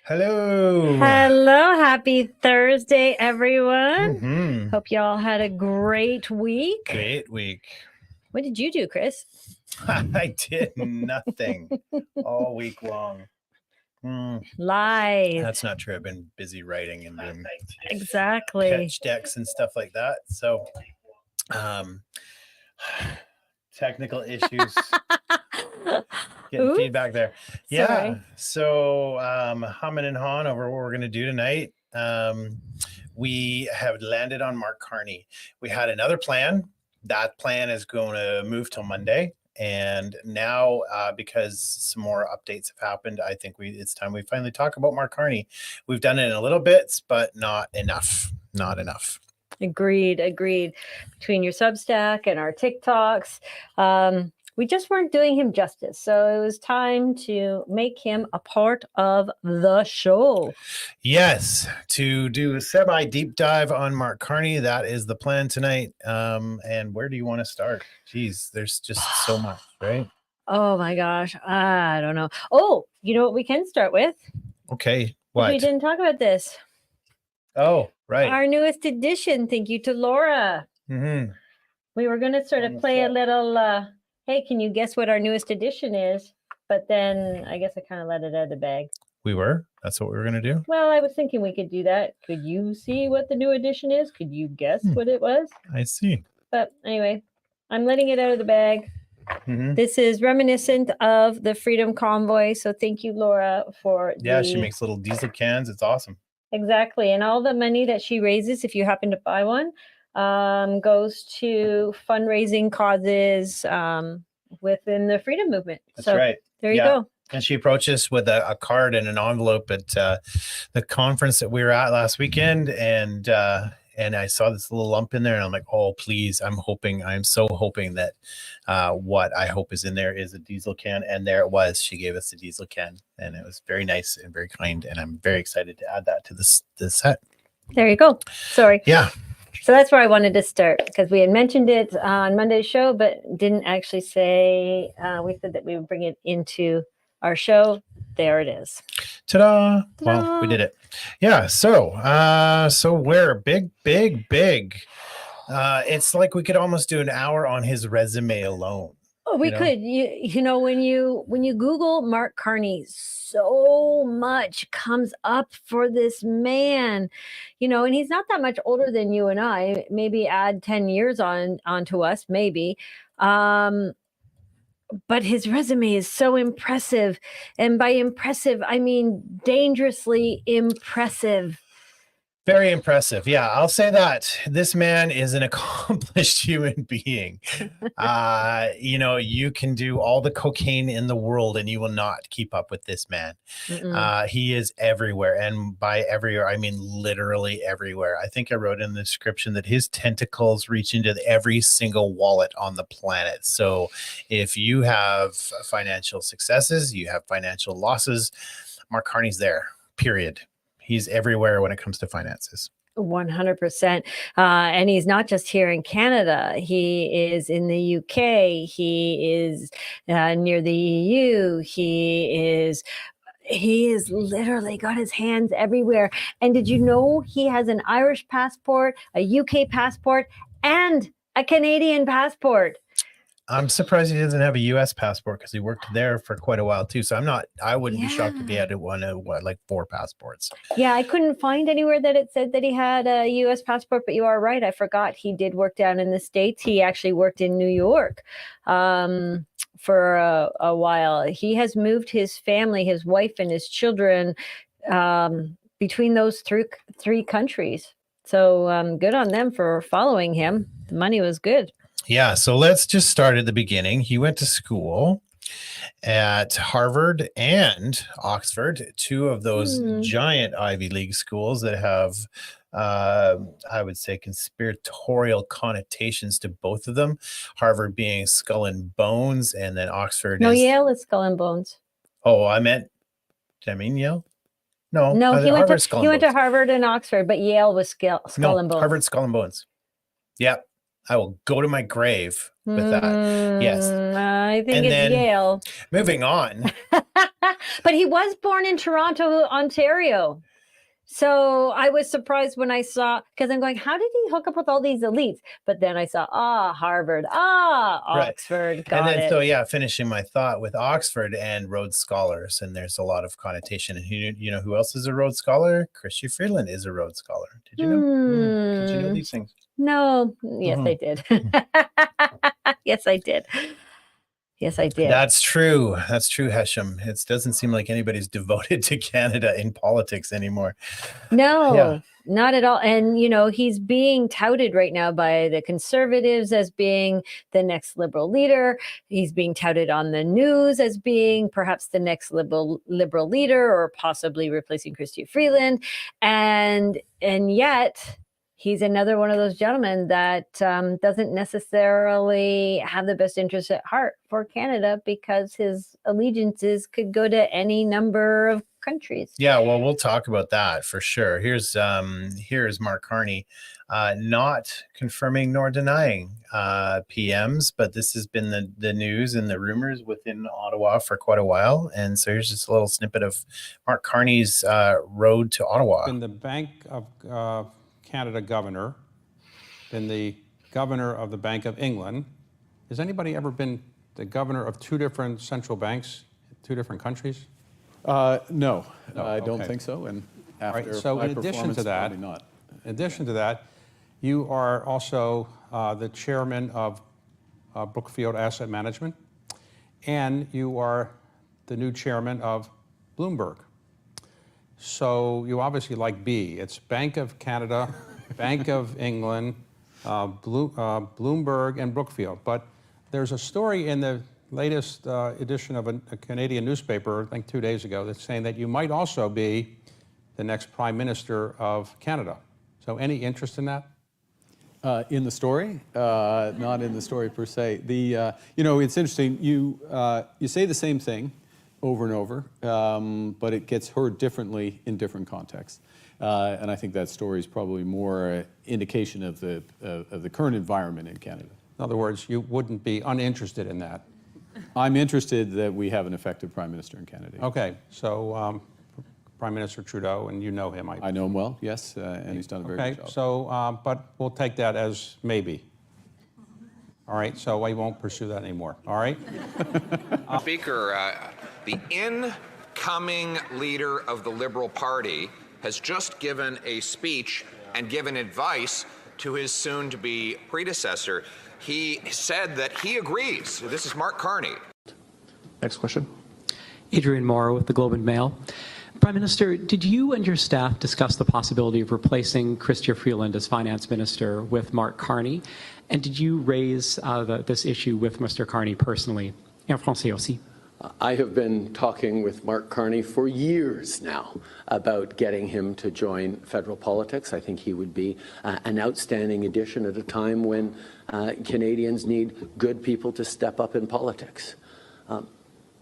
Hello. Hello, happy Thursday, everyone. Hmm. Hope you all had a great week. Great week. What did you do, Chris? I did nothing all week long. Live. That's not true. I've been busy writing and doing Exactly. pitch decks and stuff like that. So, technical issues. Getting Oops. feedback there. Yeah. Sorry. So, humming and hawing over what we're going to do tonight. We have landed on Mark Carney. We had another plan. That plan is going to move till Monday. And now, because some more updates have happened, I think it's time we finally talk about Mark Carney. We've done it in a little bits, but not enough. Not enough. Agreed. Between your Substack and our TikToks, we just weren't doing him justice. So it was time to make him a part of the show. Yes, to do a semi deep dive on Mark Carney. That is the plan tonight. And where do you want to start? Geez, there's just so much, right? Oh my gosh. I don't know. Oh, you know what we can start with? Okay. What? We didn't talk about this. Oh, right. Our newest edition. Thank you to Laura. Mm-hmm. We were going to sort of play a little, hey, can you guess what our newest edition is? But then I guess I kind of let it out of the bag. We were? That's what we were going to do? Well, I was thinking we could do that. Could you see what the new edition is? Could you guess what it was? I see. But anyway, I'm letting it out of the bag. Mm-hmm. This is reminiscent of the Freedom Convoy. So thank you, Laura, for she makes little diesel cans. It's awesome. Exactly. And all the money that she raises, if you happen to buy one, goes to fundraising causes within the freedom movement. That's right. There you go. And she approached us with a card and an envelope at the conference that we were at last weekend. And I saw this little lump in there and I'm like, oh, please, I'm so hoping that what I hope is in there is a diesel can. And there it was. She gave us a diesel can and it was very nice and very kind. And I'm very excited to add that to this set. There you go. Sorry. Yeah. So that's where I wanted to start because we had mentioned it on Monday's show, but didn't actually say, we said that we would bring it into our show. There it is. Ta-da. Well, we did it. Yeah. So we're big. It's like we could almost do an hour on his resume alone. Oh, we could. You know, when you Google Mark Carney, so much comes up for this man, you know, and he's not that much older than you and I. Maybe add 10 years onto us, maybe. But his resume is so impressive. And by impressive, I mean dangerously impressive. Very impressive. Yeah, I'll say that. This man is an accomplished human being. You know, you can do all the cocaine in the world and you will not keep up with this man. He is everywhere. And by everywhere, I mean literally everywhere. I think I wrote in the description that his tentacles reach into every single wallet on the planet. So if you have financial successes, you have financial losses, Mark Carney's there, period. He's everywhere when it comes to finances. 100%. And he's not just here in Canada. He is in the UK. He is near the EU. He is literally got his hands everywhere. And did you know he has an Irish passport, a UK passport, and a Canadian passport? I'm surprised he doesn't have a U.S. passport because he worked there for quite a while too. So I wouldn't be shocked if he had like 4 passports. Yeah, I couldn't find anywhere that it said that he had a U.S. passport, but you are right. I forgot he did work down in the States. He actually worked in New York for a while. He has moved his family, his wife and his children between those three countries. So good on them for following him. The money was good. Yeah, so let's just start at the beginning. He went to school at Harvard and Oxford, 2 of those giant Ivy League schools that have, I would say, conspiratorial connotations to both of them. Harvard being skull and bones, and then Oxford Yale is skull and bones. Oh, did I mean Yale? No, he went to Harvard and Oxford, but Yale was skull and bones. Harvard, skull and bones. Yep. I will go to my grave with that. Yes. I think it's Yale. Moving on. But he was born in Toronto, Ontario. So I was surprised when I saw, because I'm going, how did he hook up with all these elites? But then I saw, Harvard, Oxford, right. got And then, it. so yeah, finishing my thought with Oxford and Rhodes Scholars, and there's a lot of connotation. And you know who else is a Rhodes Scholar? Chrystia Freeland is a Rhodes Scholar. Did you know? Did you know these things? No. Yes, I did. Yes, I did. Yes, I did. That's true. That's true, Hesham. It doesn't seem like anybody's devoted to Canada in politics anymore. No, Yeah. not at all. And, he's being touted right now by the Conservatives as being the next Liberal leader. He's being touted on the news as being perhaps the next Liberal leader, or possibly replacing Chrystia Freeland. And yet he's another one of those gentlemen that doesn't necessarily have the best interest at heart for Canada, because his allegiances could go to any number of countries. Yeah, well, we'll talk about that for sure. Here's Mark Carney, not confirming nor denying PMs, but this has been the news and the rumors within Ottawa for quite a while. And so here's just a little snippet of Mark Carney's road to Ottawa. Been the Bank of Canada governor, been the governor of the Bank of England. Has anybody ever been the governor of two different central banks, two different countries? No, I don't think so. And after so my in addition to that, probably not. In addition to that, you are also the chairman of Brookfield Asset Management, and you are the new chairman of Bloomberg. So you obviously like B. It's Bank of Canada, Bank of England, Bloomberg, and Brookfield. But there's a story in the latest edition of a Canadian newspaper, I think 2 days ago, that's saying that you might also be the next Prime Minister of Canada. So any interest in that? In the story, not in the story per se. It's interesting. You say the same thing over and over, but it gets heard differently in different contexts. And I think that story is probably more indication of the current environment in Canada. In other words, you wouldn't be uninterested in that. I'm interested that we have an effective Prime Minister in Canada. Okay, so Prime Minister Trudeau, and you know him. I know him well, yes, and he's done a very good job. Okay, so, but we'll take that as maybe. All right, so I won't pursue that anymore, all right? Speaker, the incoming leader of the Liberal Party has just given a speech and given advice to his soon-to-be predecessor. He said that he agrees. This is Mark Carney. Next question. Adrian Morrow with the Globe and Mail. Prime Minister, did you and your staff discuss the possibility of replacing Chrystia Freeland as Finance Minister with Mark Carney? And did you raise this issue with Mr. Carney personally? En français aussi. I have been talking with Mark Carney for years now about getting him to join federal politics. I think he would be an outstanding addition at a time when Canadians need good people to step up in politics.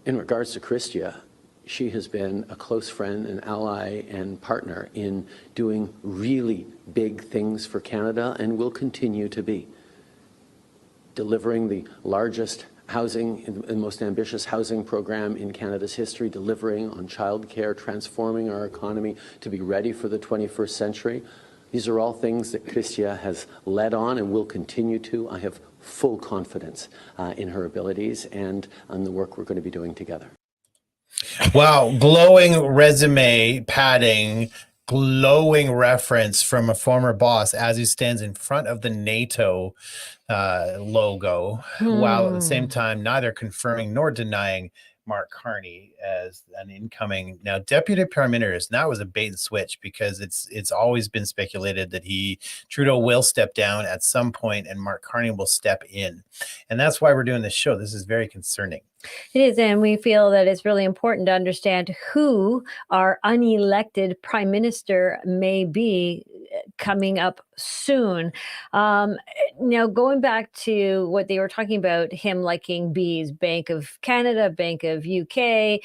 In regards to Chrystia, she has been a close friend and ally and partner in doing really big things for Canada, and will continue to be. Delivering the largest housing and most ambitious housing program in Canada's history, delivering on childcare, transforming our economy to be ready for the 21st century. These are all things that Chrystia has led on and will continue to. I have full confidence in her abilities and on the work we're going to be doing together. Wow, glowing resume padding, glowing reference from a former boss as he stands in front of the NATO logo, while at the same time neither confirming nor denying Mark Carney as an incoming now deputy prime minister. And that was a bait and switch, because it's always been speculated that Trudeau will step down at some point and Mark Carney will step in. And that's why we're doing this show. This is very concerning. It is, and we feel that it's really important to understand who our unelected prime minister may be coming up soon. Now, going back to what they were talking about, him liking B's, Bank of Canada, Bank of UK,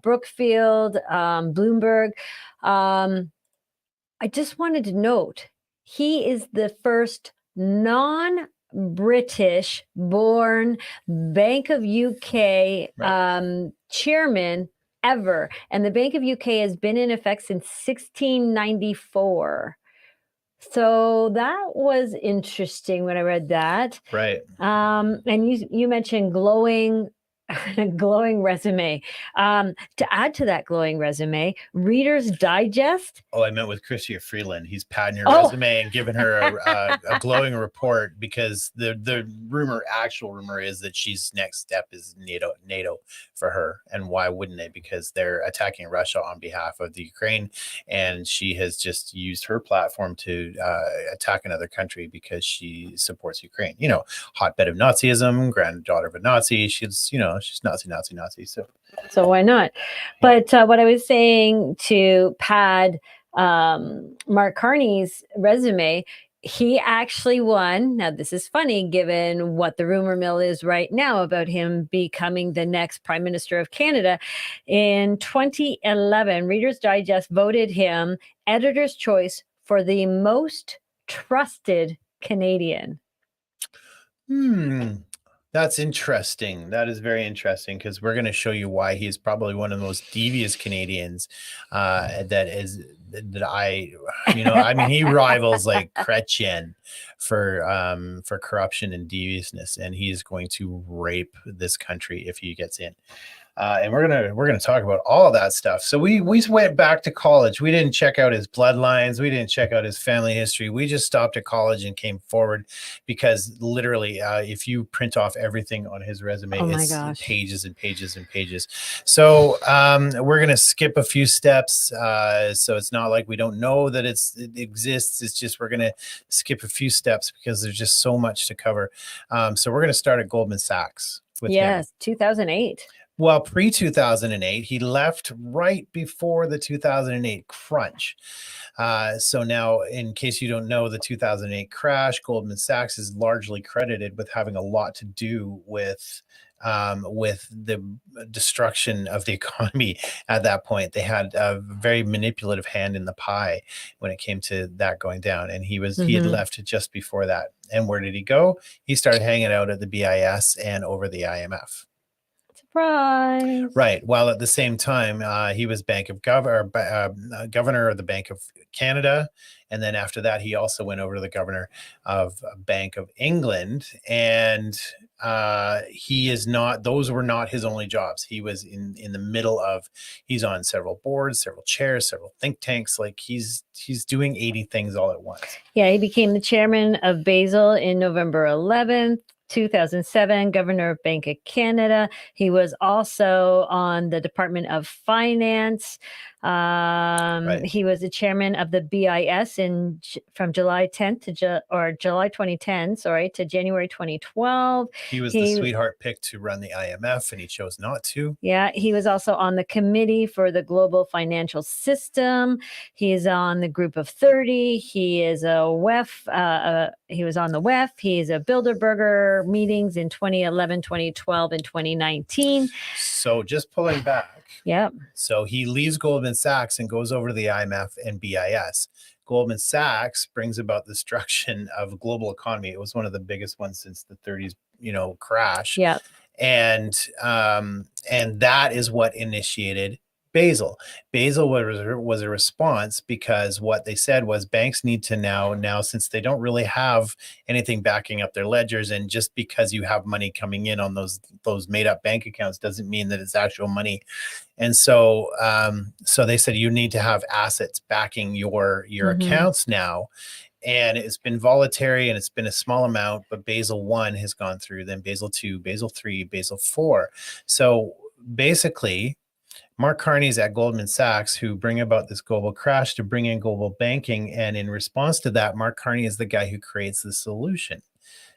Brookfield, Bloomberg. I just wanted to note, he is the first non British born Bank of UK chairman ever. And the Bank of UK has been in effect since 1694. So that was interesting when I read that. Right. And you mentioned glowing glowing resume. To add to that glowing resume, Reader's Digest. Oh, I meant with Chrystia Freeland. He's padding her Oh. resume and giving her a glowing report, because the actual rumor is that she's next step is NATO for her. And why wouldn't they? Because they're attacking Russia on behalf of the Ukraine, and she has just used her platform to attack another country because she supports Ukraine. You know, hotbed of Nazism, granddaughter of a Nazi. She's Nazi. So why not? But what I was saying to pad Mark Carney's resume, he actually won. Now, this is funny given what the rumor mill is right now about him becoming the next Prime Minister of Canada. In 2011, Reader's Digest voted him editor's choice for the most trusted Canadian. That's interesting. That is very interesting, because we're going to show you why he's probably one of the most devious Canadians he rivals like Chrétien for corruption and deviousness, and he's going to rape this country if he gets in. And we're gonna talk about all of that stuff. So we went back to college. We didn't check out his bloodlines. We didn't check out his family history. We just stopped at college and came forward, because literally, if you print off everything on his resume, it's pages and pages and pages. So we're gonna skip a few steps. So it's not like we don't know that it exists. It's just we're gonna skip a few steps because there's just so much to cover. So we're gonna start at Goldman Sachs with him. 2008. Well, pre-2008, he left right before the 2008 crunch. So now, in case you don't know, the 2008 crash, Goldman Sachs is largely credited with having a lot to do with the destruction of the economy at that point. They had a very manipulative hand in the pie when it came to that going down. And he had left just before that. And where did he go? He started hanging out at the BIS and over the IMF. Surprise. Right. While at the same time, he was governor of the Bank of Canada. And then after that, he also went over to the governor of Bank of England. And those were not his only jobs. He was in the middle of, he's on several boards, several chairs, several think tanks. Like he's doing 80 things all at once. Yeah, he became the chairman of Basel in November 11th. 2007, governor of Bank of Canada. He was also on the Department of Finance. He was the chairman of the BIS from July 10th July 2010, to January 2012. He was the sweetheart pick to run the IMF, and he chose not to. Yeah, he was also on the committee for the global financial system. He is on the Group of 30. He is a WEF. He was on the WEF. He is a Bilderberger meetings in 2011, 2012, and 2019. So just pulling back. Yep. So he leaves Goldman Sachs and goes over to the IMF and BIS. Goldman Sachs brings about the destruction of a global economy. It was one of the biggest ones since the 30s, crash. Yeah. And that is what initiated Basel. Basel was a response, because what they said was banks need to now, since they don't really have anything backing up their ledgers, and just because you have money coming in on those made up bank accounts doesn't mean that it's actual money. And so they said you need to have assets backing your accounts now. And it's been voluntary, and it's been a small amount, but Basel 1 has gone through, then Basel 2, Basel 3, Basel 4. So basically, Mark Carney's at Goldman Sachs, who bring about this global crash to bring in global banking. And in response to that, Mark Carney is the guy who creates the solution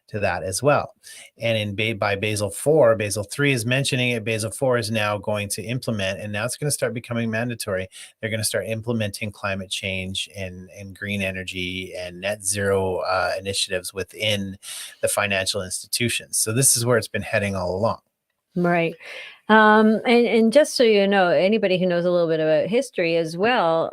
to that as well. And by Basel 4, Basel 3 is mentioning it. Basel 4 is now going to implement, and now it's going to start becoming mandatory. They're going to start implementing climate change and green energy and net zero initiatives within the financial institutions. So this is where it's been heading all along. Right. And just so you know, anybody who knows a little bit about history as well,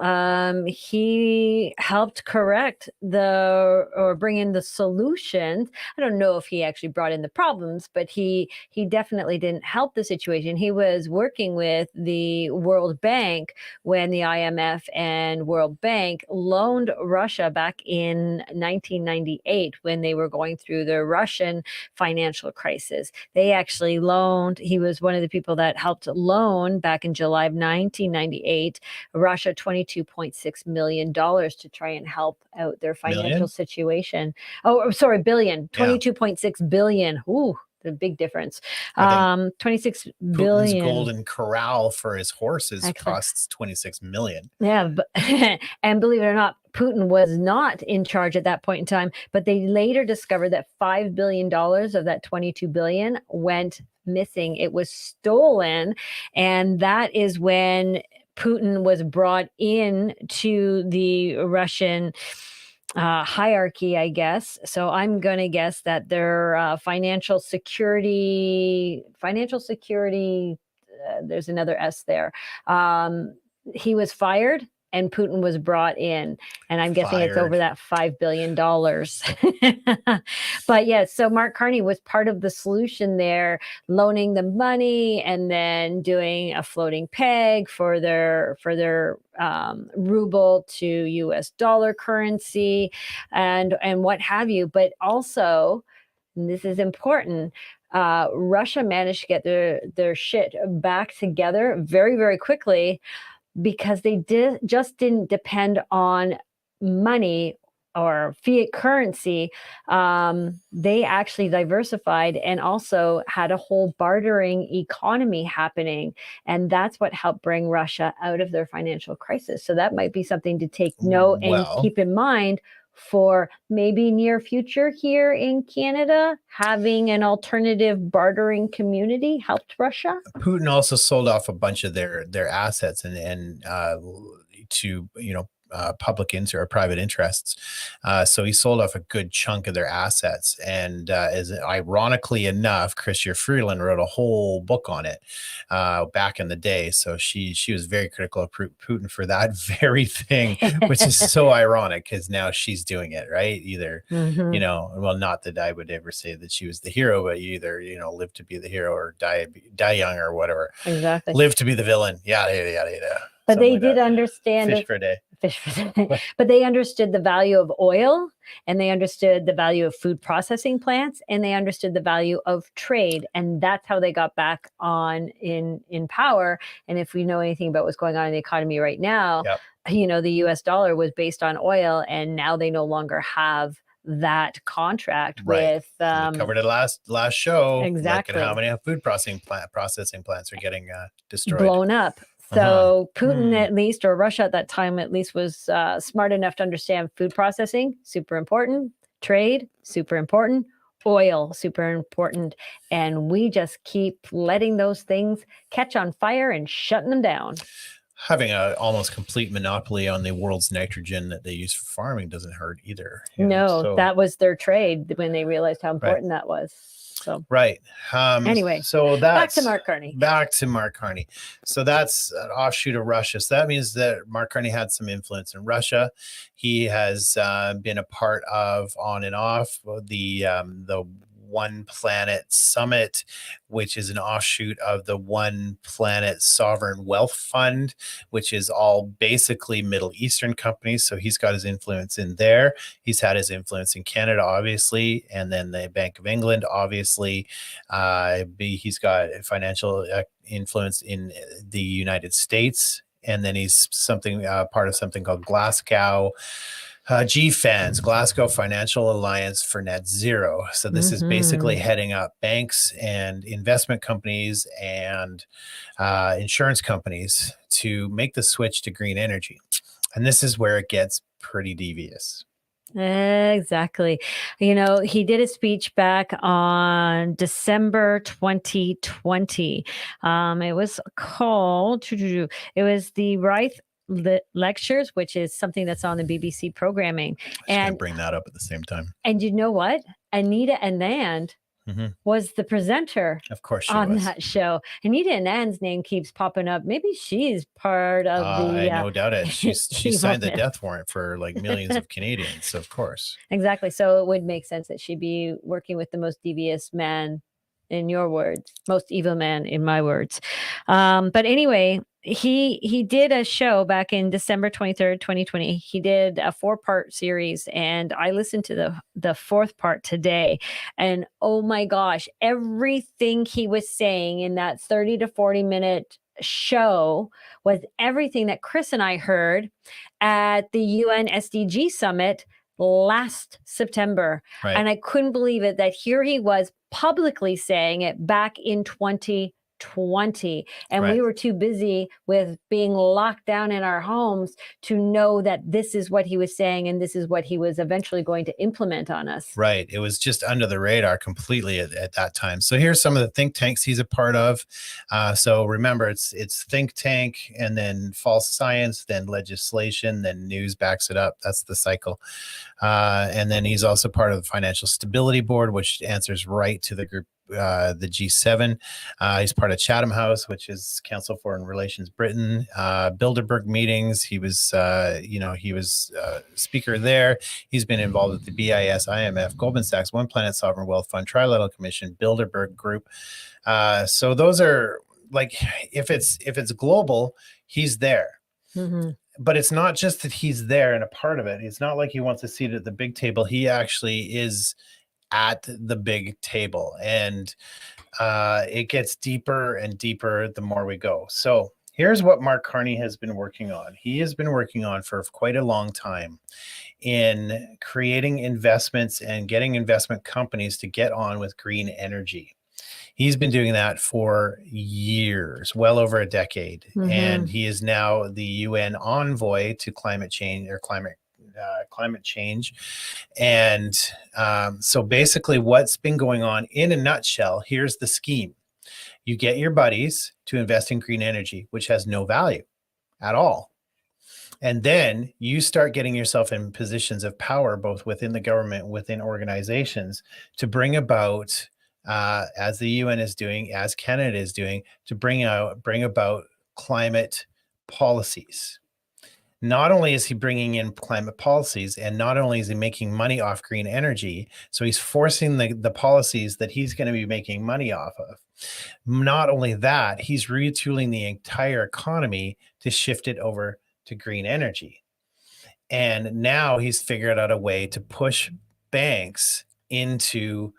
he helped correct or bring in the solutions. I don't know if he actually brought in the problems, but he definitely didn't help the situation. He was working with the World Bank when the IMF and World Bank loaned Russia back in 1998 when they were going through the Russian financial crisis. They actually loaned, he was one of the people that helped loan back in July of 1998, Russia $22.6 million to try and help out their financial Million? situation. Oh, sorry, billion, Yeah. 22.6 billion. Ooh, the big difference. I think 26 Putin's billion. golden corral for his horses Excellent. costs 26 million. Yeah, but, and believe it or not, Putin was not in charge at that point in time, but they later discovered that $5 billion of that 22 billion went missing. It was stolen, and that is when Putin was brought in to the Russian hierarchy, I guess. So I'm going to guess that their financial security, there's another S there. He was fired and Putin was brought in. And I'm guessing it's over that $5 billion. But yeah, so Mark Carney was part of the solution there, loaning the money and then doing a floating peg for their ruble to US dollar currency and what have you. But also, and this is important, Russia managed to get their shit back together very, very quickly because they just didn't depend on money or fiat currency. They actually diversified and also had a whole bartering economy happening. And that's what helped bring Russia out of their financial crisis. So that might be something to take note and keep in mind for maybe near future here in Canada. Having an alternative bartering community helped Russia. Putin also sold off a bunch of their assets and to public or private interests. So he sold off a good chunk of their assets. And as ironically enough, Chrystia Freeland wrote a whole book on it back in the day. So she was very critical of Putin for that very thing, which is so ironic because now she's doing it, right? Either, well, not that I would ever say that she was the hero, but you either, live to be the hero or die young or whatever. Exactly. Live to be the villain. Yada, yada, yada, yada. But they did understand Fish for a day. But they understood the value of oil, and they understood the value of food processing plants, and they understood the value of trade. And that's how they got back on in power. And if we know anything about what's going on in the economy right now, the US dollar was based on oil, and now they no longer have that contract with we covered it last show. Exactly. Like, how many food processing plants are getting destroyed, blown up. So Putin at least, or Russia at that time at least, was smart enough to understand food processing, super important, trade, super important, oil, super important. And we just keep letting those things catch on fire and shutting them down. Having an almost complete monopoly on the world's nitrogen that they use for farming doesn't hurt either. That was their trade when they realized how important that was. So anyway, so that's back to Mark Carney. So that's an offshoot of Russia. So that means that Mark Carney had some influence in Russia. He has been a part of, on and off, the One Planet Summit, which is an offshoot of the One Planet Sovereign Wealth Fund, which is all basically Middle Eastern companies. So he's got his influence in there. He's had his influence in Canada, obviously, and then the Bank of England, obviously. He's got financial influence in the United States, and then he's part of something called Glasgow. GFANZ, Glasgow Financial Alliance for Net Zero. So this is basically heading up banks and investment companies and insurance companies to make the switch to green energy. And this is where it gets pretty devious. Exactly. He did a speech back on December 2020. It was called, it was the Reith Lectures, which is something that's on the BBC programming. And bring that up at the same time. And you know what? Anita Anand was the presenter Of course she on was. that show. Anita Ann's name keeps popping up. Maybe she's part of the. I no doubt it. She signed the evilness. death warrant for like millions of Canadians, so of course. Exactly. So it would make sense that she'd be working with the most devious man, in your words, most evil man in my words. But anyway, he did a show back in December 23rd, 2020. He did a 4-part series, and I listened to the 4th part today. And oh my gosh, everything he was saying in that 30 to 40-minute show was everything that Chris and I heard at the UN SDG summit last September. Right. And I couldn't believe it that here he was publicly saying it back in 2020. And we Right. were too busy with being locked down in our homes to know that this is what he was saying and this is what he was eventually going to implement on us. Right. It was just under the radar completely at that time. So here's some of the think tanks he's a part of. So remember, it's think tank, and then false science, then legislation, then news backs it up. That's the cycle. And then he's also part of the Financial Stability Board, which answers right to the group, the G7. He's part of Chatham House, which is Council for Foreign Relations Britain. Bilderberg meetings. He was speaker there. He's been involved with the BIS, IMF, Goldman Sachs, One Planet Sovereign Wealth Fund, Trilateral Commission, Bilderberg Group. So those are like, if it's global, he's there. Mm-hmm. But it's not just that he's there and a part of it. It's not like he wants a seat at the big table. He actually is at the big table, and it gets deeper and deeper the more we go. So here's what Mark Carney has been working on. He has been working on for quite a long time in creating investments and getting investment companies to get on with green energy. He's been doing that for years, well over a decade. Mm-hmm. And he is now the UN envoy to climate change, or climate change. And so basically what's been going on in a nutshell, here's the scheme. You get your buddies to invest in green energy, which has no value at all. And then you start getting yourself in positions of power, both within the government, within organizations, to bring about, as the UN is doing, as Canada is doing, to bring about climate policies. Not only is he bringing in climate policies, and not only is he making money off green energy, so he's forcing the policies that he's going to be making money off of. Not only that, he's retooling the entire economy to shift it over to green energy. And now he's figured out a way to push banks into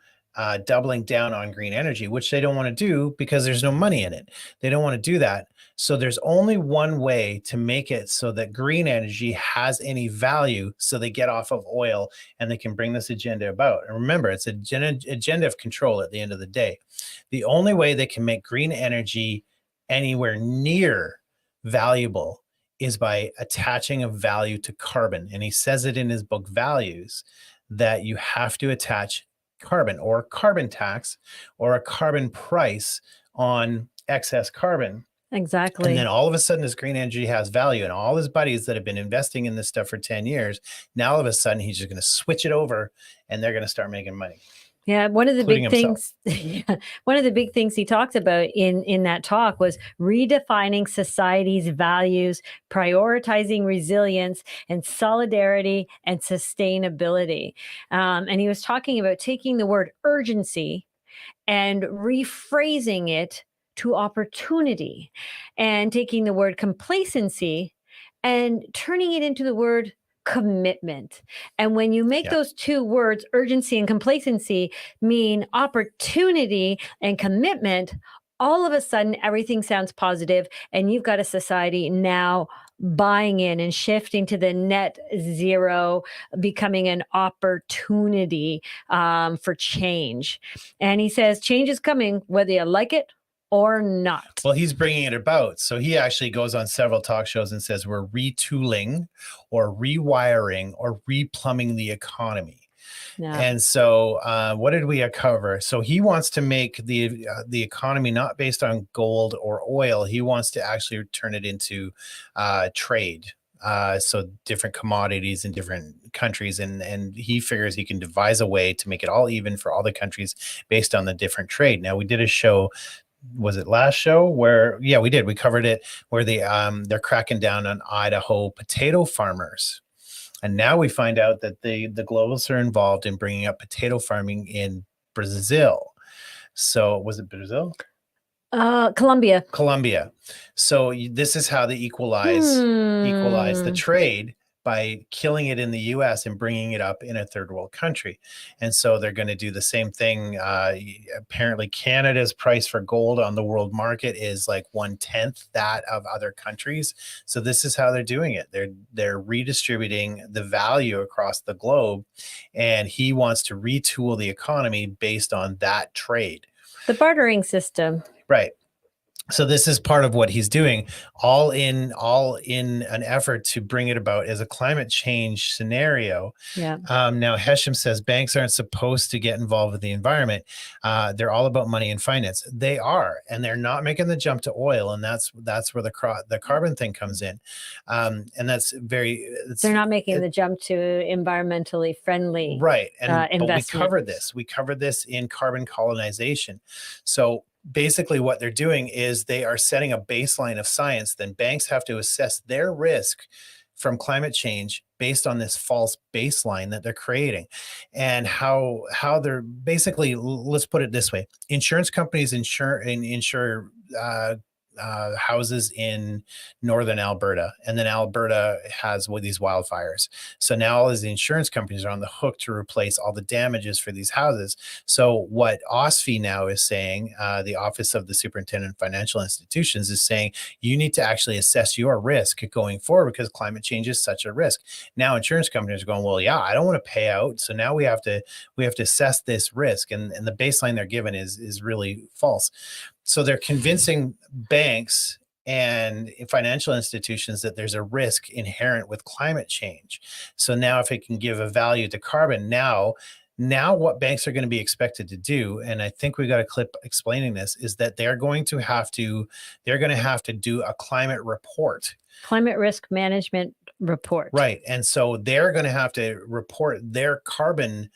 doubling down on green energy, which they don't want to do because there's no money in it. They don't want to do that. So there's only one way to make it so that green energy has any value, so they get off of oil and they can bring this agenda about. And remember, it's an agenda of control at the end of the day. The only way they can make green energy anywhere near valuable is by attaching a value to carbon. And he says it in his book, Values, that you have to attach carbon, or carbon tax, or a carbon price on excess carbon. Exactly. And then all of a sudden this green energy has value, and all his buddies that have been investing in this stuff for 10 years, now all of a sudden he's just going to switch it over and they're going to start making money. Yeah, one of the big including things one of the big things he talked about in that talk was redefining society's values, prioritizing resilience and solidarity and sustainability. And he was talking about taking the word urgency and rephrasing it to opportunity, and taking the word complacency and turning it into the word commitment. And when you make those two words, urgency and complacency, mean opportunity and commitment, all of a sudden everything sounds positive, and you've got a society now buying in and shifting to the net zero, becoming an opportunity for change. And he says change is coming whether you like it or not. Well, he's bringing it about. So he actually goes on several talk shows and says we're retooling or rewiring or replumbing the economy. Yeah. And so what did we cover? So he wants to make the economy not based on gold or oil. He wants to actually turn it into trade. so different commodities in different countries, and he figures he can devise a way to make it all even for all the countries based on the different trade. Now, we did a show, was it last show, where we covered it, where they're cracking down on Idaho potato farmers. And now we find out that the globalists are involved in bringing up potato farming in Brazil. So was it Brazil? Colombia. So this is how they equalize the trade, by killing it in the US and bringing it up in a third world country. And so they're going to do the same thing. Apparently Canada's price for gold on the world market is like 1/10 that of other countries. So this is how they're doing it. They're redistributing the value across the globe, and he wants to retool the economy based on that trade. The bartering system. Right. So this is part of what he's doing, all in an effort to bring it about as a climate change scenario. Yeah. Now Hesham says banks aren't supposed to get involved with the environment. They're all about money and finance. They are, and they're not making the jump to oil, and that's where the carbon thing comes in. And that's they're not making the jump to environmentally friendly, right? And investment. But we covered this in carbon colonization. So basically what they're doing is they are setting a baseline of science. Then banks have to assess their risk from climate change based on this false baseline that they're creating. And how they're basically, let's put it this way, insurance companies insure houses in northern Alberta, and then Alberta has these wildfires. So now all these insurance companies are on the hook to replace all the damages for these houses. So what OSFI now is saying, the Office of the Superintendent of Financial Institutions, is saying you need to actually assess your risk going forward, because climate change is such a risk. Now insurance companies are going, well, yeah, I don't want to pay out, so now we have to assess this risk, and the baseline they're given is really false. So they're convincing banks and financial institutions that there's a risk inherent with climate change. So now if it can give a value to carbon, now what banks are going to be expected to do, and I think we got a clip explaining this, is that they're going to have to do a climate report. Climate risk management report. Right. And so they're going to have to report their carbon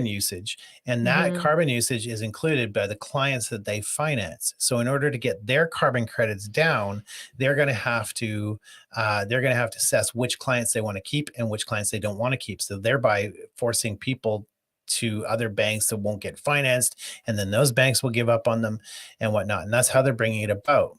usage, and that carbon usage is included by the clients that they finance. So in order to get their carbon credits down, they're going to have to assess which clients they want to keep and which clients they don't want to keep. So thereby forcing people to other banks that won't get financed, and then those banks will give up on them and whatnot. And that's how they're bringing it about.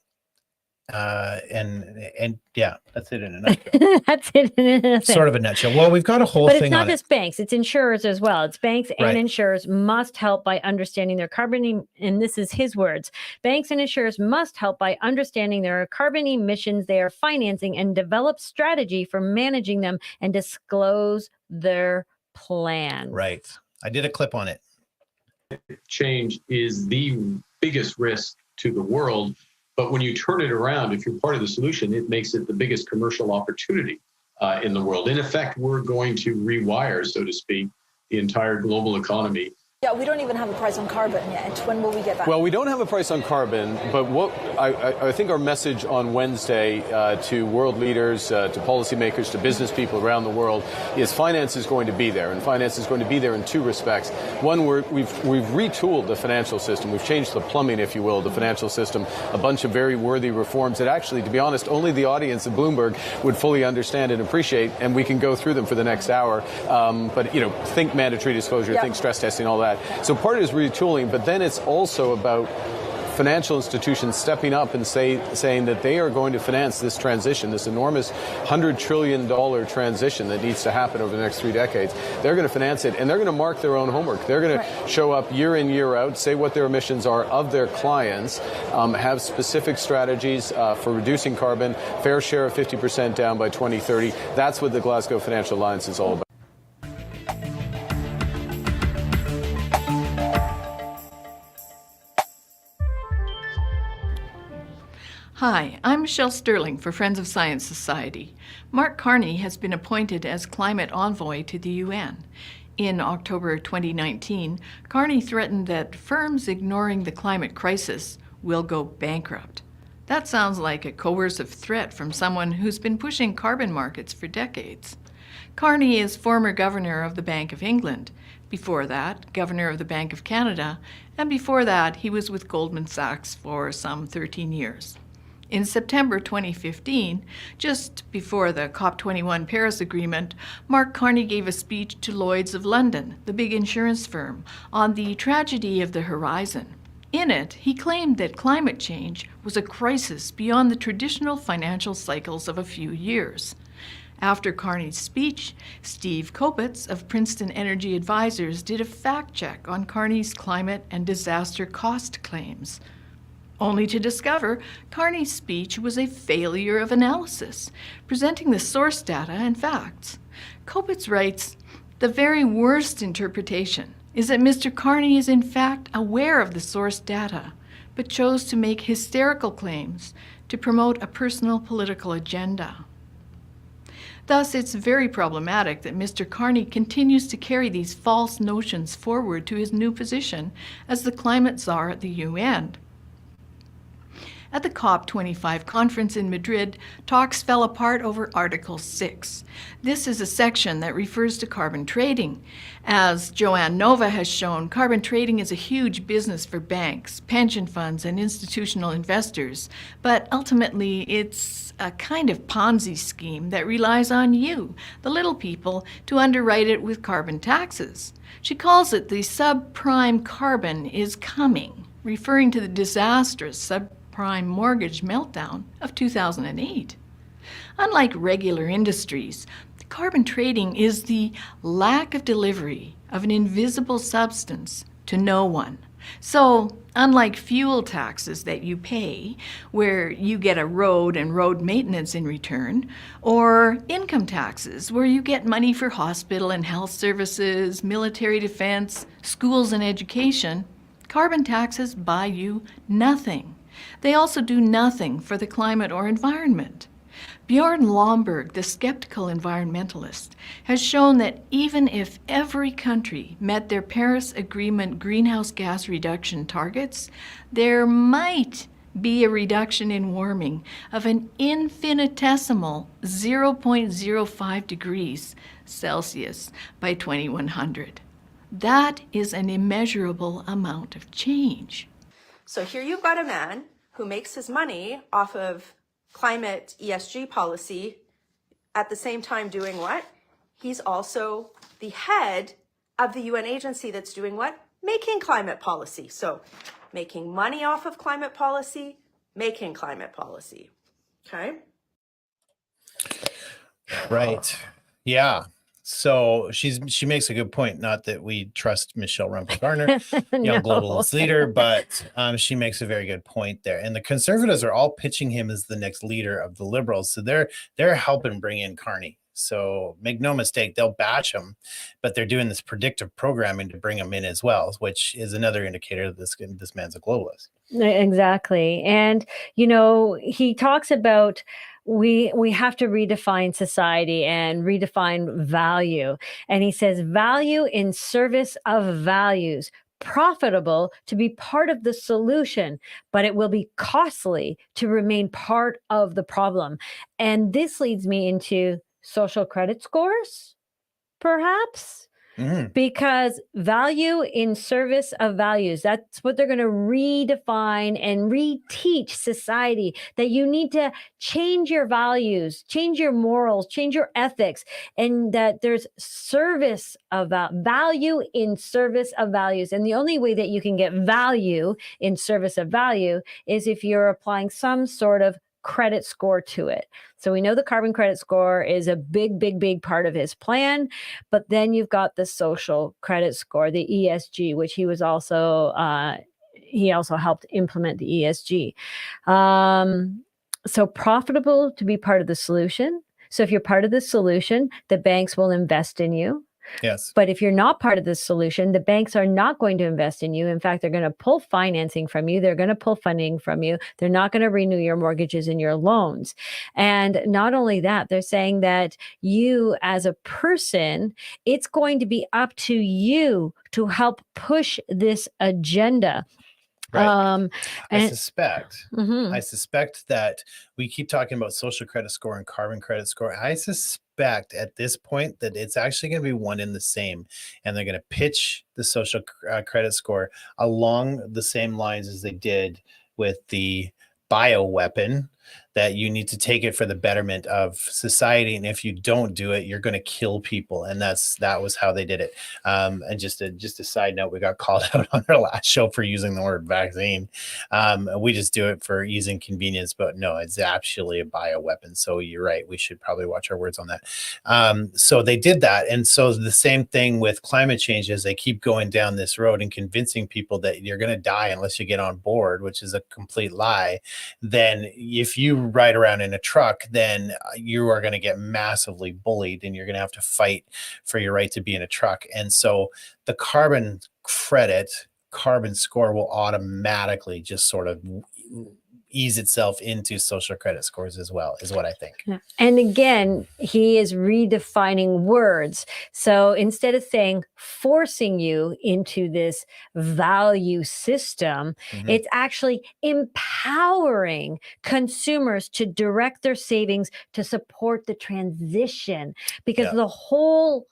And yeah, that's it in a nutshell. That's it in a nutshell. Sort of a nutshell. Well, we've got a whole thing on it. But it's not just banks, it's insurers as well. It's banks and insurers must help by understanding their carbon, and this is his words. Banks and insurers must help by understanding their carbon emissions they are financing, and develop strategy for managing them, and disclose their plans. Right. I did a clip on it. Change is the biggest risk to the world. But when you turn it around, if you're part of the solution, it makes it the biggest commercial opportunity in the world. In effect, we're going to rewire, so to speak, the entire global economy. Yeah, we don't even have a price on carbon yet. When will we get that? Well, we don't have a price on carbon, but what I think our message on Wednesday to world leaders, to policymakers, to business people around the world is finance is going to be there, and finance is going to be there in two respects. One, we've retooled the financial system. We've changed the plumbing, if you will, the financial system, a bunch of very worthy reforms that actually, to be honest, only the audience of Bloomberg would fully understand and appreciate, and we can go through them for the next hour. But, think mandatory disclosure, think stress testing, all that. So part of it is retooling, but then it's also about financial institutions stepping up and saying that they are going to finance this transition, this enormous $100 trillion transition that needs to happen over the next 3 decades. They're going to finance it, and they're going to mark their own homework. They're going to show up year in, year out, say what their emissions are of their clients, have specific strategies for reducing carbon, fair share of 50% down by 2030. That's what the Glasgow Financial Alliance is all about. Hi, I'm Michelle Sterling for Friends of Science Society. Mark Carney has been appointed as climate envoy to the UN. In October 2019, Carney threatened that firms ignoring the climate crisis will go bankrupt. That sounds like a coercive threat from someone who's been pushing carbon markets for decades. Carney is former governor of the Bank of England. Before that, governor of the Bank of Canada. And before that, he was with Goldman Sachs for some 13 years. In September 2015, just before the COP21 Paris Agreement, Mark Carney gave a speech to Lloyd's of London, the big insurance firm, on the tragedy of the horizon. In it, he claimed that climate change was a crisis beyond the traditional financial cycles of a few years. After Carney's speech, Steve Kopitz of Princeton Energy Advisors did a fact check on Carney's climate and disaster cost claims, only to discover Carney's speech was a failure of analysis, presenting the source data and facts. Kopitz writes, "The very worst interpretation is that Mr. Carney is in fact aware of the source data, but chose to make hysterical claims to promote a personal political agenda." Thus, it's very problematic that Mr. Carney continues to carry these false notions forward to his new position as the climate czar at the UN. At the COP25 conference in Madrid, talks fell apart over Article 6. This is a section that refers to carbon trading. As Joanne Nova has shown, carbon trading is a huge business for banks, pension funds, and institutional investors. But ultimately, it's a kind of Ponzi scheme that relies on you, the little people, to underwrite it with carbon taxes. She calls it the subprime carbon is coming, referring to the disastrous subprime mortgage meltdown of 2008. Unlike regular industries, carbon trading is the lack of delivery of an invisible substance to no one. So, unlike fuel taxes that you pay, where you get a road and road maintenance in return, or income taxes, where you get money for hospital and health services, military defense, schools and education, carbon taxes buy you nothing. They also do nothing for the climate or environment. Bjorn Lomborg, the skeptical environmentalist, has shown that even if every country met their Paris Agreement greenhouse gas reduction targets, there might be a reduction in warming of an infinitesimal 0.05 degrees Celsius by 2100. That is an immeasurable amount of change. So here you've got a man who makes his money off of climate ESG policy, at the same time doing what? He's also the head of the UN agency that's doing what? Making climate policy. So making money off of climate policy, making climate policy. Okay? Right. Yeah. So she makes a good point. Not that we trust Michelle Rumpel-Garner, young globalist leader, but she makes a very good point there. And the conservatives are all pitching him as the next leader of the liberals. So they're helping bring in Carney. So make no mistake, they'll bash him, but they're doing this predictive programming to bring him in as well, which is another indicator that this man's a globalist. Exactly. And, he talks about we have to redefine society and redefine value. And he says value in service of values, profitable to be part of the solution, but it will be costly to remain part of the problem. And this leads me into social credit scores, perhaps. Because value in service of values, that's what they're going to redefine and reteach society, that you need to change your values, change your morals, change your ethics, and that there's service of value in service of values. And the only way that you can get value in service of value is if you're applying some sort of credit score to it. So we know the carbon credit score is a big part of his plan, but then you've got the social credit score, the ESG, which he also helped implement the ESG. So profitable to be part of the solution. So if you're part of the solution, the banks will invest in you. Yes. But if you're not part of the solution, the banks are not going to invest in you. In fact, they're going to pull financing from you. They're going to pull funding from you. They're not going to renew your mortgages and your loans. And not only that, they're saying that you as a person, it's going to be up to you to help push this agenda. Right. I I suspect that we keep talking about social credit score and carbon credit score. I suspect at this point that it's actually going to be one in the same, and they're going to pitch the social credit score along the same lines as they did with the bioweapon, that you need to take it for the betterment of society, and if you don't do it, you're going to kill people, and that was how they did it. And just a side note, we got called out on our last show for using the word vaccine. We just do it for ease and convenience, but no, it's actually a bioweapon. So you're right, we should probably watch our words on that. So they did that, and so the same thing with climate change, as they keep going down this road and convincing people that you're going to die unless you get on board, which is a complete lie. Then if you ride around in a truck, then you are going to get massively bullied, and you're going to have to fight for your right to be in a truck. And so the carbon score will automatically just sort of ease itself into social credit scores as well, is what I think. And again, he is redefining words. So instead of saying forcing you into this value system, it's actually empowering consumers to direct their savings to support the transition, because the whole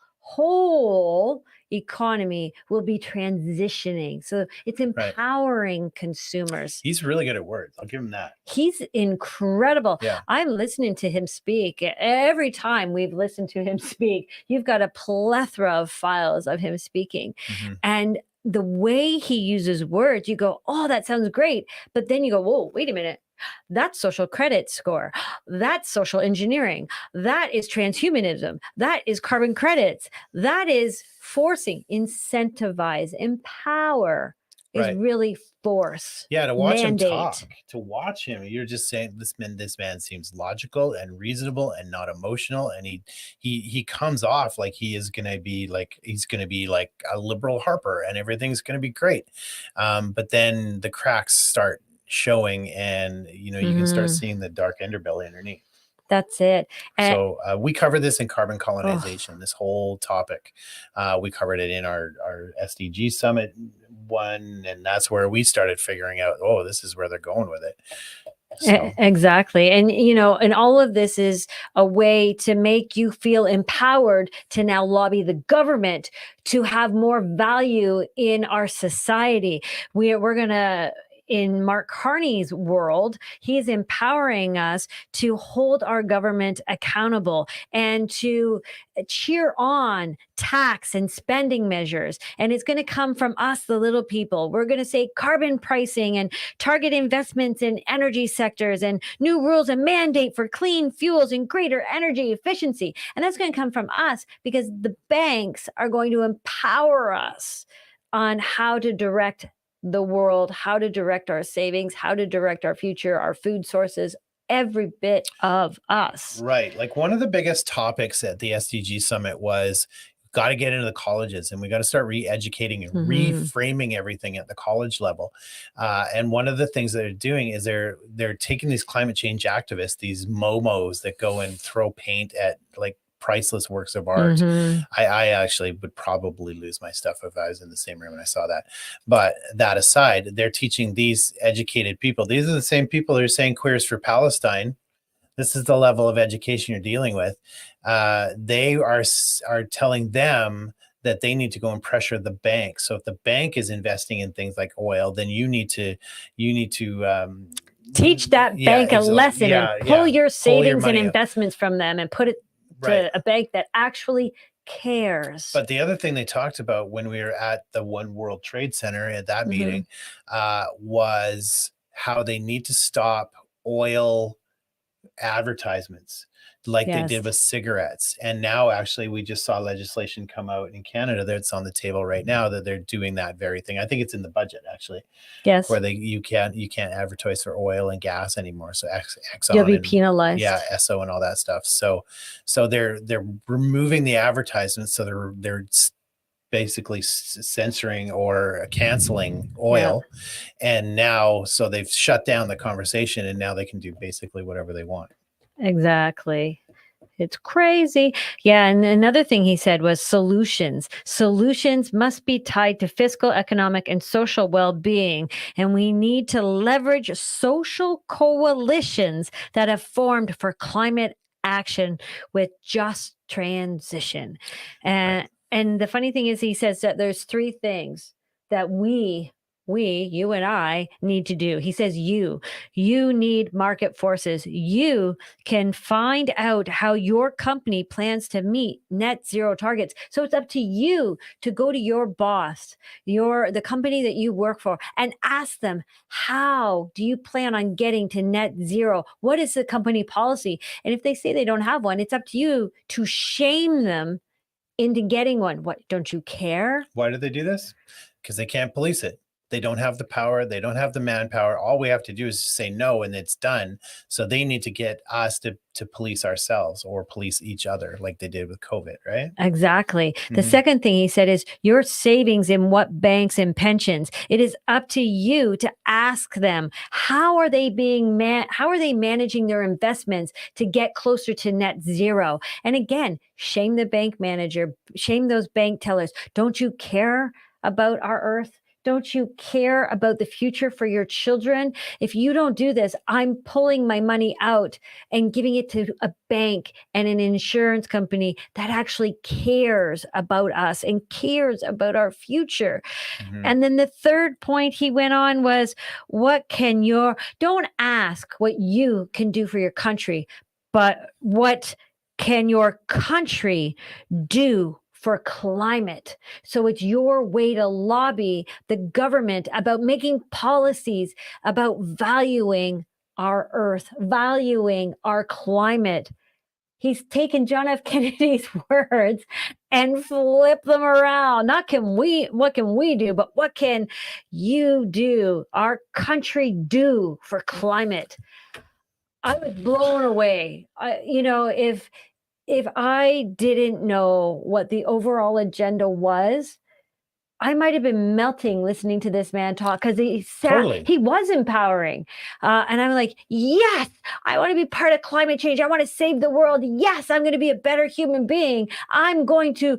economy will be transitioning. So it's empowering consumers. He's really good at words. I'll give him that. He's incredible. Yeah. I'm listening to him speak. Every time we've listened to him speak, you've got a plethora of files of him speaking. And the way he uses words, you go, oh, that sounds great. But then you go, whoa, wait a minute. That's social credit score. That's social engineering. That is transhumanism. That is carbon credits. That is forcing, incentivize, empower. Is really force. Yeah, to watch mandate. him talk, you're just saying this man seems logical and reasonable and not emotional, and he comes off like he's going to be like a liberal Harper, and everything's going to be great. But then the cracks start showing, and you can start seeing the dark underbelly underneath. That's it. So we covered this in carbon colonization, this whole topic. We covered it in our SDG summit one, and that's where we started figuring out, oh, this is where they're going with it. So. Exactly. And, and all of this is a way to make you feel empowered to now lobby the government to have more value in our society. We're going to, in Mark Carney's world, he's empowering us to hold our government accountable and to cheer on tax and spending measures. And it's going to come from us, the little people. We're going to say carbon pricing and target investments in energy sectors and new rules and mandate for clean fuels and greater energy efficiency. And that's going to come from us, because the banks are going to empower us on how to direct the world, how to direct our savings, how to direct our future, our food sources, every bit of us. Right. Like one of the biggest topics at the SDG Summit was got to get into the colleges, and we got to start re-educating and reframing everything at the college level. And one of the things that they're doing is they're taking these climate change activists, these momos that go and throw paint at like priceless works of art. I actually would probably lose my stuff if I was in the same room and I saw that. But that aside, they're teaching these educated people. These are the same people that are saying Queers for Palestine. This is the level of education you're dealing with. They are telling them that they need to go and pressure the bank. So if the bank is investing in things like oil, then you need to teach that bank a lesson and pull your savings and investments from them and put it to a bank that actually cares. But the other thing they talked about when we were at the One World Trade Center at that meeting was how they need to stop oil advertisements like they did with cigarettes. And now actually we just saw legislation come out in Canada that's on the table right now that they're doing that very thing. I think it's in the budget actually. Yes. Where you can't advertise for oil and gas anymore. So Exxon, you'll be penalized. Yeah, Esso and all that stuff. So they're removing the advertisements. So they're basically censoring or canceling oil. And now, so they've shut down the conversation, and now they can do basically whatever they want. Exactly. It's crazy. Yeah, and another thing he said was solutions. Solutions must be tied to fiscal, economic, and social well-being, and we need to leverage social coalitions that have formed for climate action with just transition. And the funny thing is he says that there's three things that you and I need to do. He says you need market forces. You can find out how your company plans to meet net zero targets. So it's up to you to go to your boss, the company that you work for, and ask them, how do you plan on getting to net zero? What is the company policy? And if they say they don't have one, it's up to you to shame them into getting one. What, don't you care? Why do they do this? Because they can't police it. They don't have the power. They don't have the manpower. All we have to do is say no, and it's done. So they need to get us to police ourselves or police each other like they did with COVID, right? Exactly. The second thing he said is your savings in what banks and pensions. It is up to you to ask them, how are they managing their investments to get closer to net zero? And again, shame the bank manager, shame those bank tellers. Don't you care about our earth? Don't you care about the future for your children? If you don't do this, I'm pulling my money out and giving it to a bank and an insurance company that actually cares about us and cares about our future. And then the third point he went on was, don't ask what you can do for your country, but what can your country do for climate? So it's your way to lobby the government about making policies about valuing our earth, valuing our climate. He's taken John F. Kennedy's words and flipped them around. What can we do, but what can you do, our country do for climate? I was blown away. If I didn't know what the overall agenda was, I might have been melting listening to this man talk, because he was empowering. And I'm like, yes, I want to be part of climate change. I want to save the world. Yes, I'm going to be a better human being. I'm going to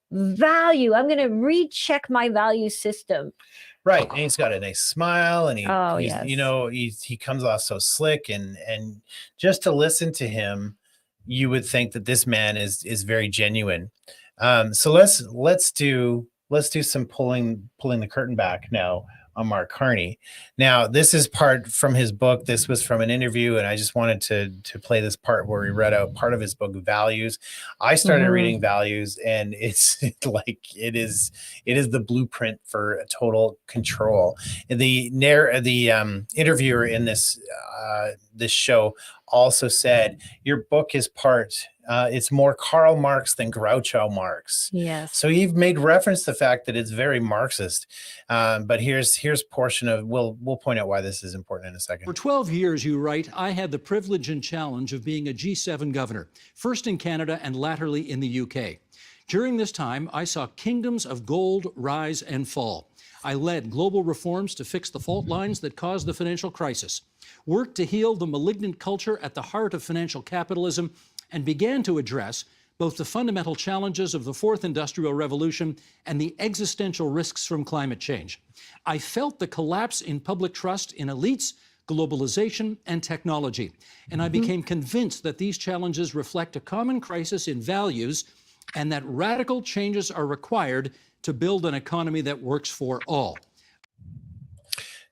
recheck my value system. Right. And he's got a nice smile, and he comes off so slick, and just to listen to him, you would think that this man is very genuine. So let's do some pulling the curtain back now on Mark Carney. Now, this is part from his book. This was from an interview, and I just wanted to play this part where he read out part of his book, Values. I started reading Values, and it's like it is the blueprint for total control. The interviewer in this show also said, your book is it's more Karl Marx than Groucho Marx. Yes. So you've made reference to the fact that it's very Marxist. But here's portion of, we'll point out why this is important in a second. For 12 years, you write, I had the privilege and challenge of being a G7 governor, first in Canada and latterly in the UK. During this time, I saw kingdoms of gold rise and fall. I led global reforms to fix the fault lines that caused the financial crisis, worked to heal the malignant culture at the heart of financial capitalism, and began to address both the fundamental challenges of the fourth industrial revolution and the existential risks from climate change. I felt the collapse in public trust in elites, globalization, and technology. And I became convinced that these challenges reflect a common crisis in values and that radical changes are required to build an economy that works for all.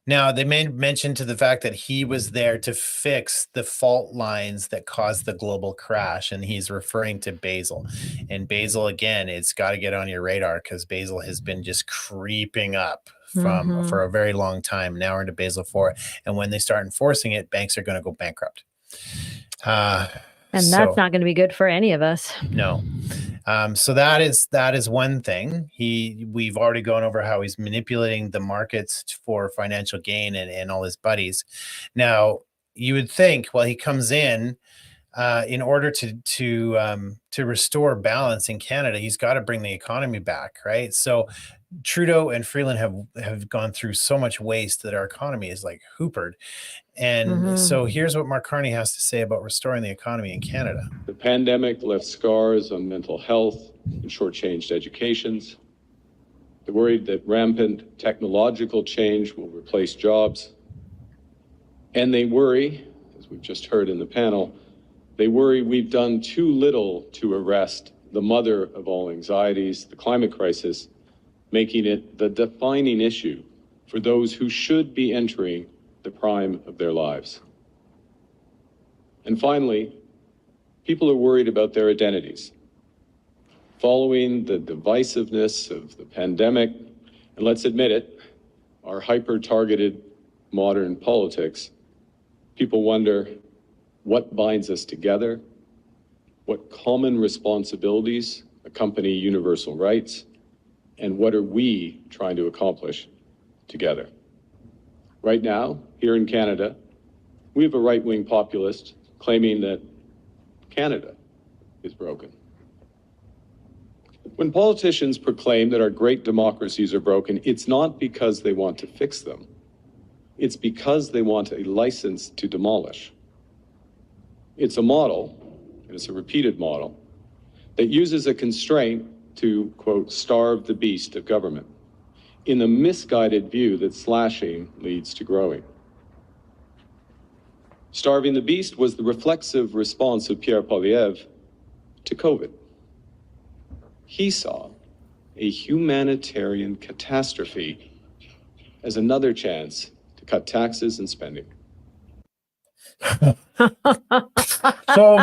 Now, they made mention to the fact that he was there to fix the fault lines that caused the global crash, and he's referring to Basel. And Basel, again, it's got to get on your radar, because Basel has been just creeping up for a very long time. Now we're into Basel IV, and when they start enforcing it, banks are going to go bankrupt. And that's not going to be good for any of us. No. So that is one thing. We've already gone over how he's manipulating the markets for financial gain and all his buddies. Now, you would think, well, he comes in order to restore balance in Canada, he's got to bring the economy back, right? So Trudeau and Freeland have gone through so much waste that our economy is like hoopered. And so here's what Mark Carney has to say about restoring the economy in Canada. The pandemic left scars on mental health and shortchanged educations. They're worried that rampant technological change will replace jobs. And they worry, as we've just heard in the panel, they worry we've done too little to arrest the mother of all anxieties, the climate crisis, making it the defining issue for those who should be entering the prime of their lives. And finally, people are worried about their identities. Following the divisiveness of the pandemic, and let's admit it, our hyper-targeted modern politics, people wonder what binds us together, what common responsibilities accompany universal rights, and what are we trying to accomplish together? Right now, here in Canada, we have a right-wing populist claiming that Canada is broken. When politicians proclaim that our great democracies are broken, it's not because they want to fix them. It's because they want a license to demolish. It's a model, and it's a repeated model, that uses a constraint to, quote, starve the beast of government, in the misguided view that slashing leads to growing. Starving the beast was the reflexive response of Pierre Poilievre to COVID. He saw a humanitarian catastrophe as another chance to cut taxes and spending. so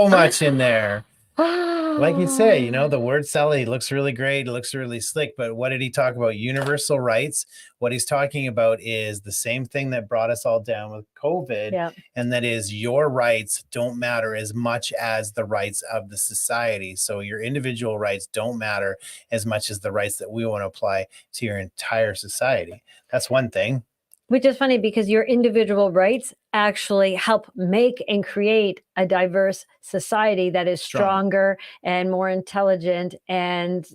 much in there. Like you say, you know, the word salad, he looks really great, it looks really slick, but what did he talk about? Universal rights. What he's talking about is the same thing that brought us all down with COVID, and that is your rights don't matter as much as the rights of the society. So your individual rights don't matter as much as the rights that we want to apply to your entire society. That's one thing. Which is funny because your individual rights actually help make and create a diverse society that is stronger and more intelligent and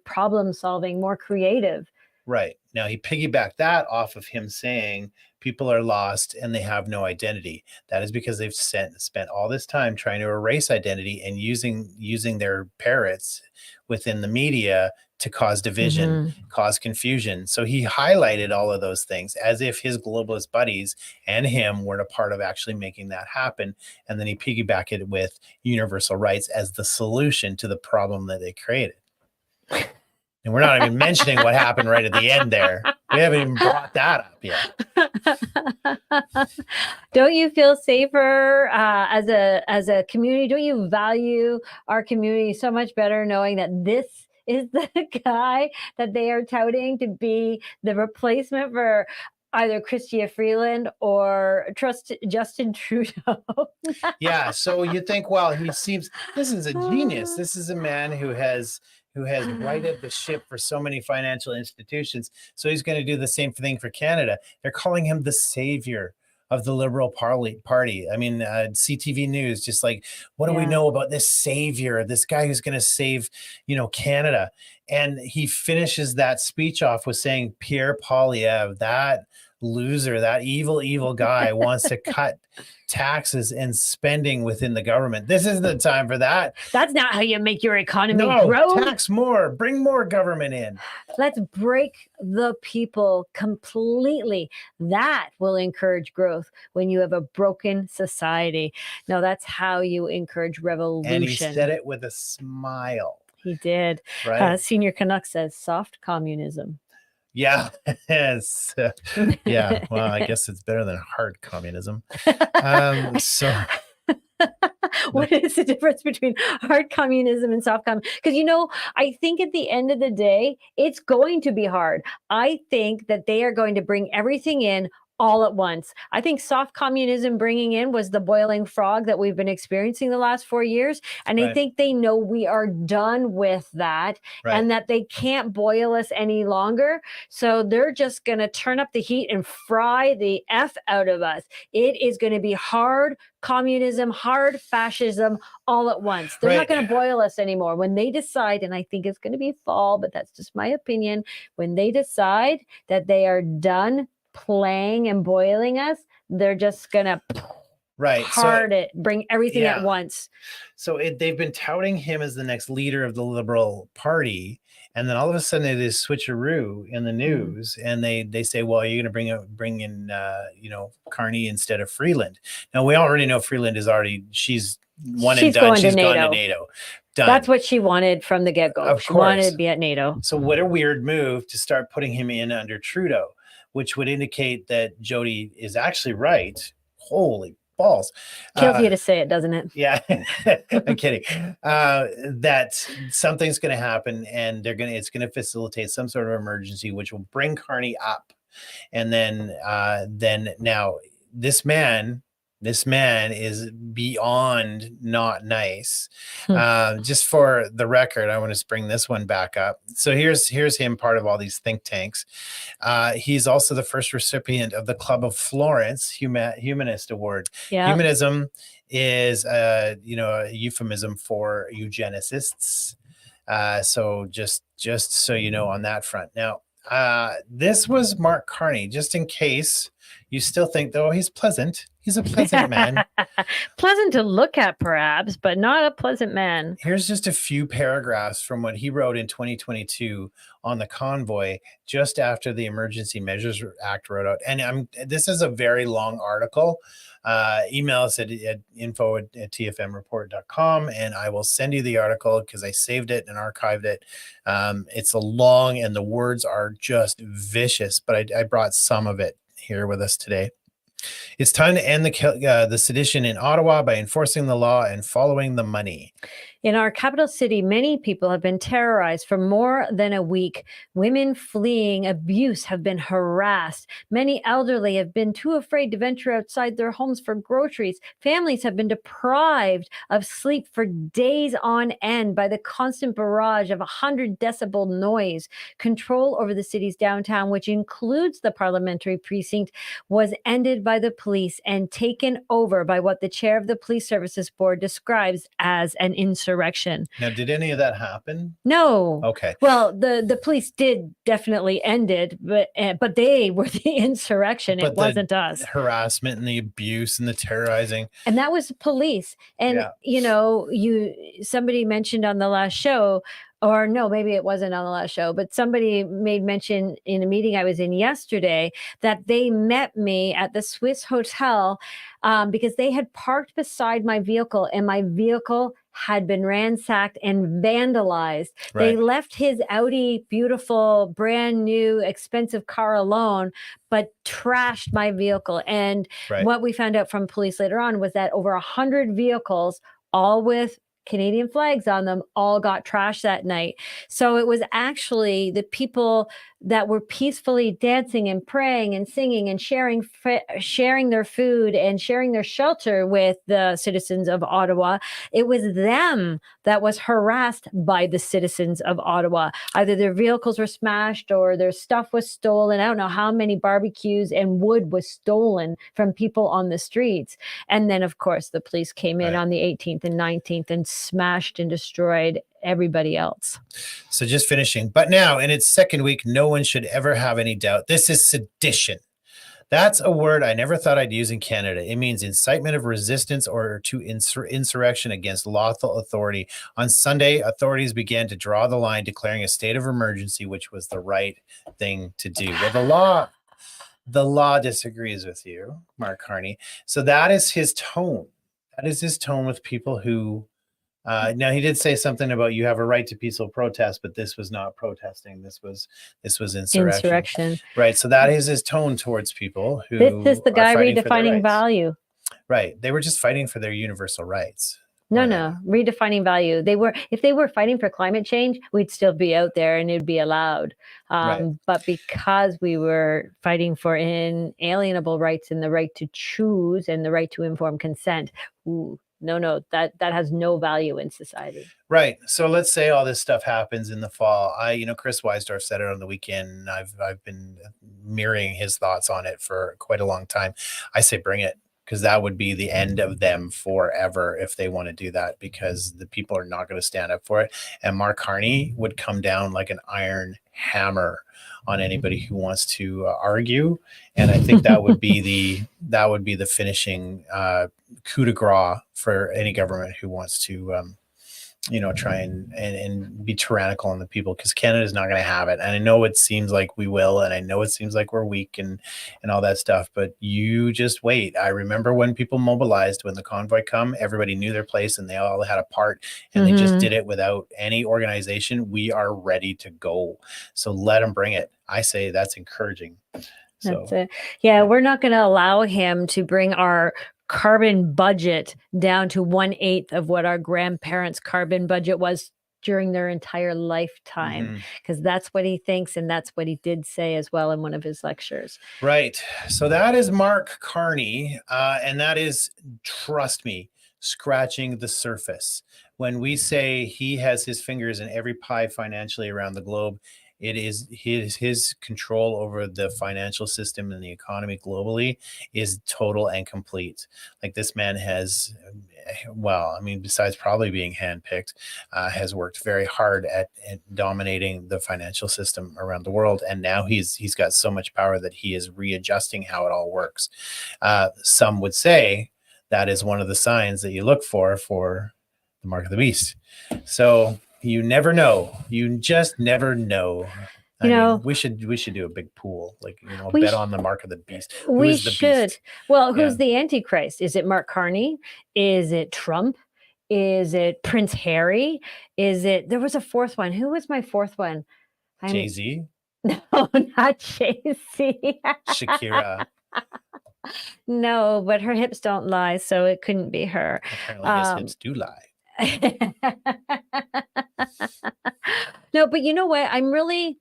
problem solving, more creative. Right. Now he piggybacked that off of him saying people are lost and they have no identity. That is because they've spent all this time trying to erase identity and using their parrots within the media to cause division, cause confusion. So he highlighted all of those things as if his globalist buddies and him were a part of actually making that happen. And then he piggybacked it with universal rights as the solution to the problem that they created. And we're not even mentioning what happened right at the end there. We haven't even brought that up yet. Don't you feel safer as a community? Don't you value our community so much better knowing that this is the guy that they are touting to be the replacement for either Chrystia Freeland or Justin Trudeau? Yeah, so you think, well, this is a genius. This is a man who has righted the ship for so many financial institutions. So he's going to do the same thing for Canada. They're calling him the savior of the Liberal Party. I mean, CTV News, just like, what do we know about this savior, this guy who's going to save, Canada? And he finishes that speech off with saying, Pierre Poilievre, that loser, that evil guy wants to cut taxes and spending within the government. This isn't the time for that. That's not how you make your economy grow. Tax more, bring more government in. Let's break the people completely. That will encourage growth when you have a broken society. No, that's how you encourage revolution. And he said it with a smile. He did. Right? Senior Canuck says soft communism. Yeah. Yes. Yeah. Well, I guess it's better than hard communism. What is the difference between hard communism and soft communism? Because, I think at the end of the day, it's going to be hard. I think that they are going to bring everything in all at once. I think soft communism bringing in was the boiling frog that we've been experiencing the last 4 years. And I think they know we are done with that and that they can't boil us any longer. So they're just going to turn up the heat and fry the F out of us. It is going to be hard communism, hard fascism all at once. They're not going to boil us anymore. When they decide, and I think it's going to be fall, but that's just my opinion, when they decide that they are done playing and boiling us, they're just gonna bring everything at once. So they've been touting him as the next leader of the Liberal Party, and then all of a sudden it is switcheroo in the news, and they say, well, you're going to bring in Carney instead of Freeland. Now we already know Freeland is she's one and done. She's gone to NATO. Done. That's what she wanted from the get-go. She wanted to be at NATO. So what a weird move to start putting him in under Trudeau, which would indicate that Jody is actually right. Holy balls. Kills you to say it, doesn't it? Yeah, I'm kidding. That something's going to happen, and it's going to facilitate some sort of emergency, which will bring Carney up. And then now this man is beyond not nice. Just for the record, I want to bring this one back up. So here's him, part of all these think tanks. He's also the first recipient of the Club of Florence Humanist Award. Yeah. Humanism is a euphemism for eugenicists. So just so you know on that front. Now, this was Mark Carney, just in case you still think, though, he's pleasant. He's a pleasant man. Pleasant to look at, perhaps, but not a pleasant man. Here's just a few paragraphs from what he wrote in 2022 on the convoy, just after the Emergency Measures Act wrote out. And this is a very long article. Email us at info@tfmreport.com, and I will send you the article because I saved it and archived it. It's a long, and the words are just vicious, but I brought some of it here with us today. It's time to end the sedition in Ottawa by enforcing the law and following the money. In our capital city, many people have been terrorized for more than a week. Women fleeing abuse have been harassed. Many elderly have been too afraid to venture outside their homes for groceries. Families have been deprived of sleep for days on end by the constant barrage of 100 decibel noise. Control over the city's downtown, which includes the parliamentary precinct, was ended by the police and taken over by what the chair of the Police Services Board describes as an insurrection. Now, did any of that happen? No. Okay. Well, the police did definitely end it, but they were the insurrection. It wasn't us. Harassment and the abuse and the terrorizing. And that was the police. And somebody mentioned on the last show, or no, maybe it wasn't on the last show, but somebody made mention in a meeting I was in yesterday that they met me at the Swiss Hotel because they had parked beside my vehicle, and my vehicle had been ransacked and vandalized. Right. They left his Audi, beautiful, brand new, expensive car alone, but trashed my vehicle. And what we found out from police later on was that over 100 vehicles, all with Canadian flags on them, all got trashed that night. So it was actually the people that were peacefully dancing and praying and singing and sharing their food and sharing their shelter with the citizens of Ottawa. It was them that was harassed by the citizens of Ottawa. Either their vehicles were smashed or their stuff was stolen. I don't know how many barbecues and wood was stolen from people on the streets. And then, of course, the police came in on the 18th and 19th and smashed and destroyed everybody else. So just finishing, but now in its second week, no one should ever have any doubt. This is sedition. That's a word I never thought I'd use in Canada. It means incitement of resistance or to insurrection against lawful authority. On Sunday, authorities began to draw the line, declaring a state of emergency, which was the right thing to do. Well, the law disagrees with you, Mark Carney. So that is his tone. That is his tone with people who now he did say something about you have a right to peaceful protest, but this was not protesting. This was insurrection. Right. So that is his tone towards people who this is the guy redefining value. Right. They were just fighting for their universal rights. No, redefining value. If they were fighting for climate change, we'd still be out there and it'd be allowed. Right. But because we were fighting for inalienable rights and the right to choose and the right to informed consent, no, that has no value in society. Right. So let's say all this stuff happens in the fall. Chris Weisdorf said it on the weekend, and I've been mirroring his thoughts on it for quite a long time. I say bring it, because that would be the end of them forever if they want to do that, because the people are not going to stand up for it. And Mark Carney would come down like an iron hammer on anybody who wants to argue. And I think that would be the finishing coup de grace for any government who wants to try and be tyrannical on the people, because Canada's not going to have it. And I know it seems like we will, and I know it seems like we're weak and all that stuff, but you just wait. I remember when people mobilized, when the convoy come, everybody knew their place and they all had a part, and they just did it without any organization. We are ready to go. So let them bring it. I say that's encouraging. That's it. Yeah, we're not going to allow him to bring our carbon budget down to 1/8 of what our grandparents' carbon budget was during their entire lifetime, because that's what he thinks, and that's what he did say as well in one of his lectures. Right. So that is Mark Carney, and that is, trust me, scratching the surface. When we say he has his fingers in every pie financially around the globe, it is his control over the financial system and the economy globally is total and complete. Like, this man has, besides probably being handpicked, has worked very hard at dominating the financial system around the world. And now he's got so much power that he is readjusting how it all works. Some would say that is one of the signs that you look for the mark of the beast. So you never know. You just never know. I mean, we should do a big pool, like, bet on the mark of the beast. We should. Well, who's the Antichrist? Is it Mark Carney? Is it Trump? Is it Prince Harry? There was a fourth one. Who was my fourth one? Jay-Z? No, not Jay-Z. Shakira. No, but her hips don't lie, so it couldn't be her. Apparently his hips do lie. No, but you know what? I'm really,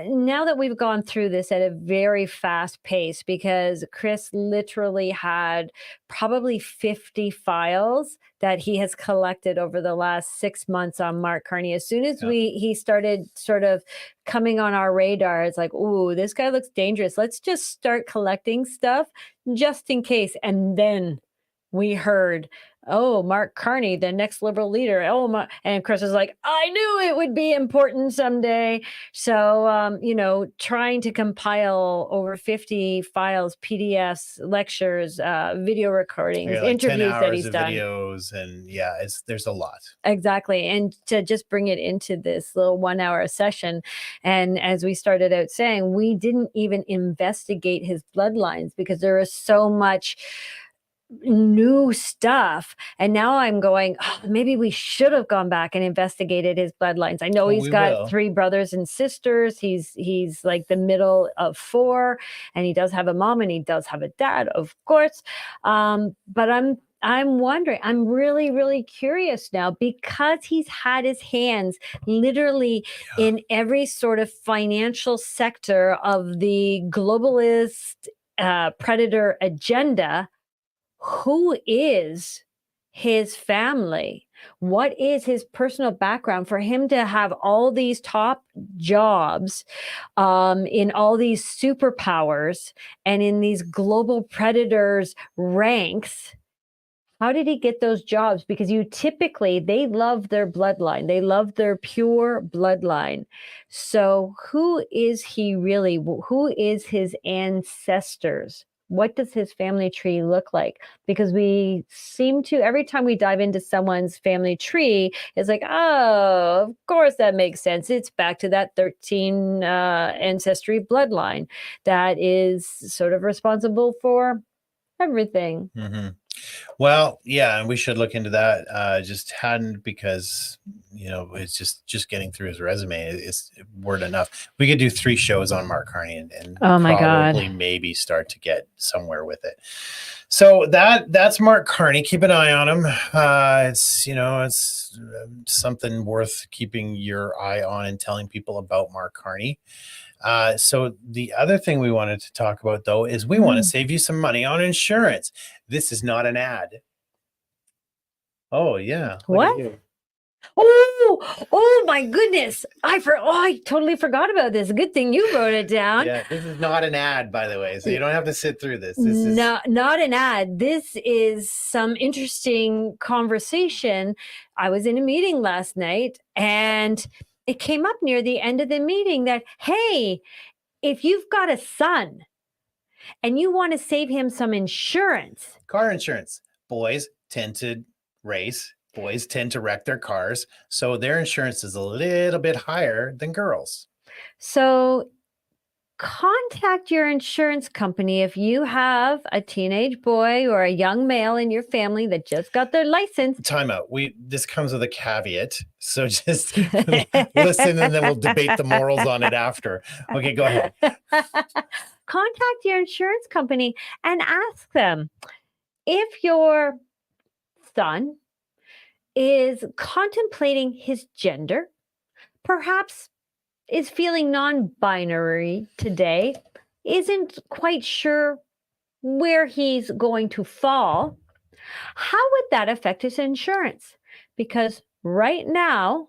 now that we've gone through this at a very fast pace, because Chris literally had probably 50 files that he has collected over the last 6 months on Mark Carney. As soon as he started sort of coming on our radar, it's like, ooh, this guy looks dangerous. Let's just start collecting stuff just in case. And then we heard, oh, Mark Carney, the next liberal leader. And Chris was like, I knew it would be important someday. So, trying to compile over 50 files, PDFs, lectures, video recordings, like interviews 10 hours that he's of done. videos, and there's a lot. Exactly. And to just bring it into this little 1 hour session. And as we started out saying, we didn't even investigate his bloodlines because there is so much new stuff. And now I'm going, maybe we should have gone back and investigated his bloodlines. I know he's got 3 brothers and sisters. He's like the middle of 4, and he does have a mom and he does have a dad, of course. But I'm wondering, I'm really, really curious now, because he's had his hands literally in every sort of financial sector of the globalist predator agenda. Who is his family? What is his personal background for him to have all these top jobs in all these superpowers and in these global predators ranks? How did he get those jobs? Because they love their bloodline. They love their pure bloodline. So who is he really? Who is his ancestors? What does his family tree look like? Because we seem to, every time we dive into someone's family tree, it's like, oh, of course that makes sense. It's back to that 13 ancestry bloodline that is sort of responsible for everything. Well, yeah, and we should look into that. Just hadn't because it's just getting through his resume is word enough. We could do 3 shows on Mark Carney and Oh my probably God. maybe start to get somewhere with it. So that's Mark Carney. Keep an eye on him. It's something worth keeping your eye on and telling people about Mark Carney. So the other thing we wanted to talk about, though, is we want to save you some money on insurance. This is not an ad. Oh, yeah. What? Oh my goodness. I totally forgot about this. Good thing you wrote it down. Yeah, this is not an ad, by the way. So you don't have to sit through this. This is not an ad. This is some interesting conversation. I was in a meeting last night and it came up near the end of the meeting that, hey, if you've got a son and you want to save him some insurance. Car insurance. Boys tend to race. Boys tend to wreck their cars. So their insurance is a little bit higher than girls. So contact your insurance company if you have a teenage boy or a young male in your family that just got their license. Time out. This comes with a caveat. So just listen and then we'll debate the morals on it after. Okay, go ahead. Contact your insurance company and ask them if your son is contemplating his gender, perhaps is feeling non-binary today, isn't quite sure where he's going to fall, how would that affect his insurance? Because right now,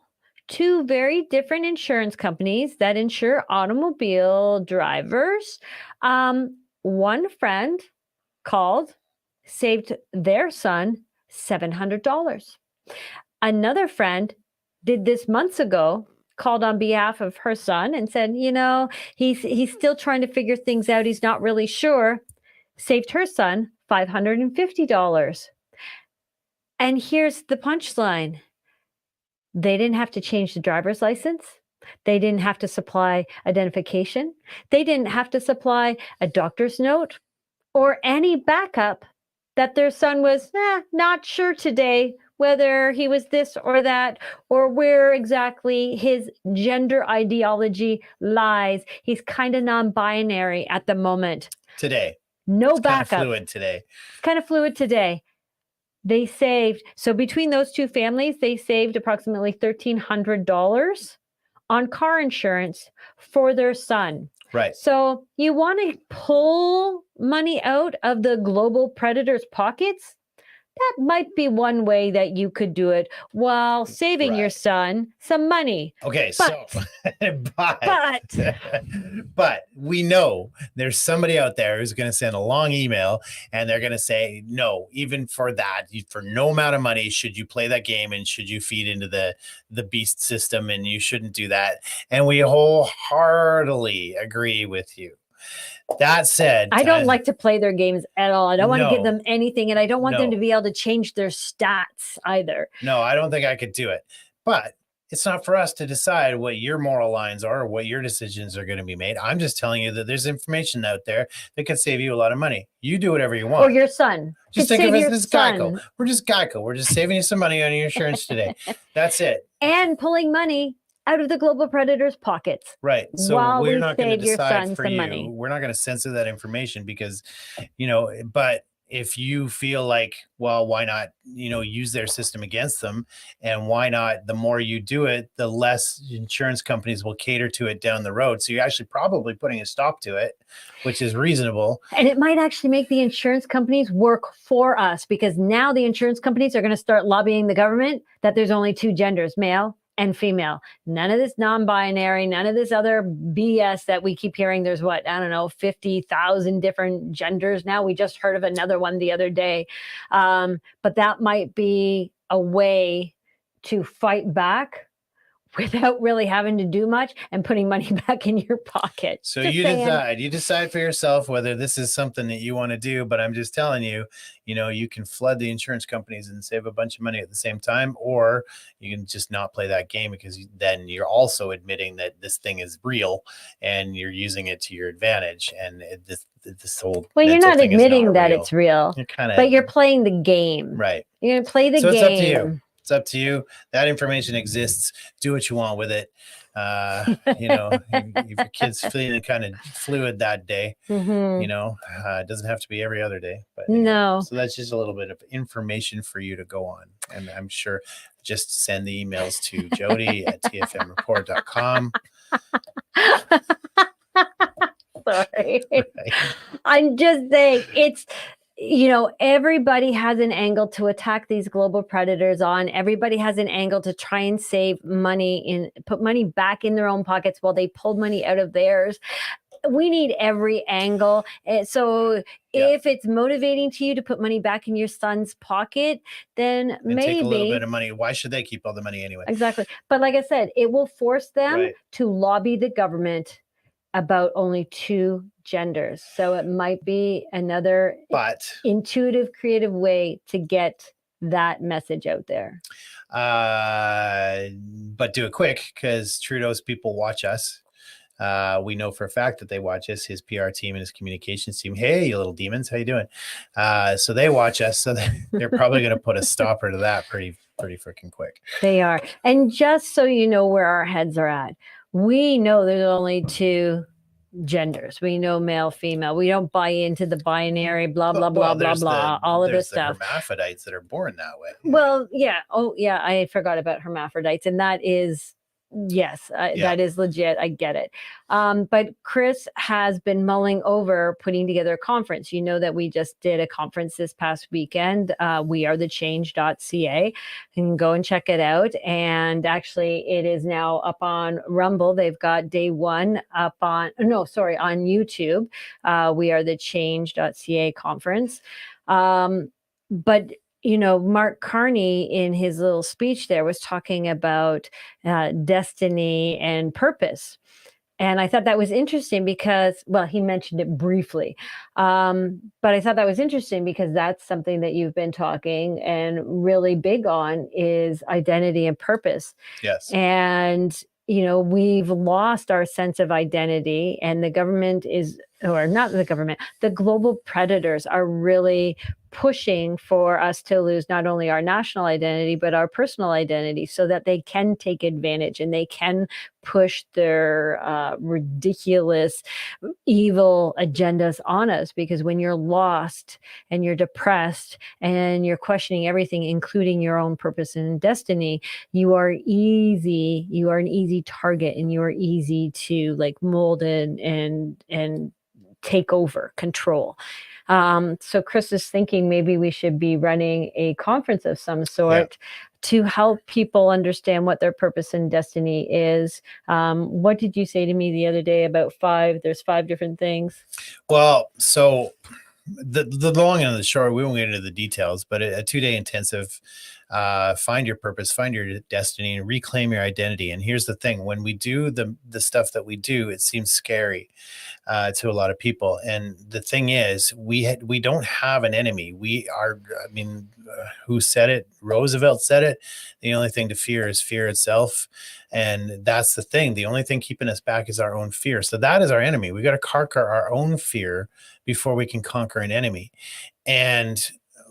2 very different insurance companies that insure automobile drivers, one friend called, saved their son $700. Another friend did this months ago, called on behalf of her son and said, he's still trying to figure things out. He's not really sure. Saved her son $550. And here's the punchline. They didn't have to change the driver's license. They didn't have to supply identification. They didn't have to supply a doctor's note or any backup that their son was not sure today whether he was this or that, or where exactly his gender ideology lies. He's kind of non-binary at the moment. Today. No it's backup. Kind of fluid today. Kind of fluid today. They saved, so between those 2 families, they saved approximately $1,300 on car insurance for their son. Right. So you want to pull money out of the global predators' pockets? That might be one way that you could do it while saving your son some money. Okay, but we know there's somebody out there who's going to send a long email and they're going to say, no, even for that, for no amount of money, should you play that game and should you feed into the beast system and you shouldn't do that. And we wholeheartedly agree with you. That said, I don't like to play their games at all. I don't want to give them anything, and I don't want them to be able to change their stats either. No, I don't think I could do it. But it's not for us to decide what your moral lines are or what your decisions are going to be made. I'm just telling you that there's information out there that could save you a lot of money. You do whatever you want. Or your son. Just think of it as Geico. We're just Geico. We're just saving you some money on your insurance today. That's it. And pulling money out of the global predators' pockets. Right. So we're not going to decide for you. Money. We're not going to censor that information because, but if you feel like, well, why not, use their system against them? And why not, the more you do it, the less insurance companies will cater to it down the road. So you're actually probably putting a stop to it, which is reasonable. And it might actually make the insurance companies work for us because now the insurance companies are going to start lobbying the government that there's only 2 genders, male and female. None of this non-binary, none of this other BS that we keep hearing. There's 50,000 different genders now. We just heard of another one the other day. But that might be a way to fight back without really having to do much and putting money back in your pocket. So you decide for yourself whether this is something that you want to do, but I'm just telling you, you can flood the insurance companies and save a bunch of money at the same time, or you can just not play that game because then you're also admitting that this thing is real and you're using it to your advantage. And this whole Well, you're mental not thing is admitting not that real. it's real, You're kind of but you're playing the game. right. You're going to play the So game. it's up to you. It's up to you. That information exists. Do what you want with it. You know, if your kid's feeling kind of fluid that day, Mhm. you know, it doesn't have to be every other day. But anyway, No. so that's just a little bit of information for you to go on. And I'm sure just send the emails to jody@tfmreport.com. Sorry. I'm just saying it's, you know, everybody has an angle to attack these global predators on. Everybody has an angle to try and save money put money back in their own pockets while they pulled money out of theirs. We need every angle. So if it's motivating to you to put money back in your son's pocket, then And maybe take a little bit of money. Why should they keep all the money anyway? Exactly. But like I said, it will force them Right. to lobby the government about only 2 genders. So it might be another intuitive, creative way to get that message out there. But do it quick because Trudeau's people watch us. We know for a fact that they watch us, his PR team and his communications team. Hey, you little demons, how you doing? So they watch us. So they're probably going to put a stopper to that pretty freaking quick. They are. And just so you know where our heads are at, we know there's only 2 genders. We know male, female. We don't buy into the binary, blah, blah, blah, blah, blah, all of this stuff. There's the hermaphrodites that are born that way. Well, yeah. Oh, yeah. I forgot about hermaphrodites. And that is, yes, that is legit. I get it. But Chris has been mulling over putting together a conference. You know that we just did a conference this past weekend. wearethe.change.ca. You can go and check it out. And actually, it is now up on Rumble. They've got day 1 up on YouTube. wearethe.change.ca conference. But you know, Mark Carney in his little speech there was talking about destiny and purpose. And I thought that was interesting because, well, he mentioned it briefly. But I thought that was interesting because that's something that you've been talking and really big on is identity and purpose. Yes. And, you know, we've lost our sense of identity, and the government is, or not the government, the global predators are really pushing for us to lose not only our national identity, but our personal identity so that they can take advantage and they can push their ridiculous, evil agendas on us. Because when you're lost and you're depressed and you're questioning everything, including your own purpose and destiny, you are an easy target, and you are easy to like mold and take over, control. So Chris is thinking maybe we should be running a conference of some sort to help people understand what their purpose and destiny is. What did you say to me the other day about 5? There's 5 different things. Well, so the long and the short, we won't get into the details, but a 2-day intensive, find your purpose, find your destiny, and reclaim your identity. And here's the thing: when we do the stuff that we do, it seems scary to a lot of people. And the thing is, we don't have an enemy. We are, I mean, who said it? Roosevelt said it. The only thing to fear is fear itself. And that's the thing. The only thing keeping us back is our own fear. So that is our enemy. We got to conquer our own fear before we can conquer an enemy. And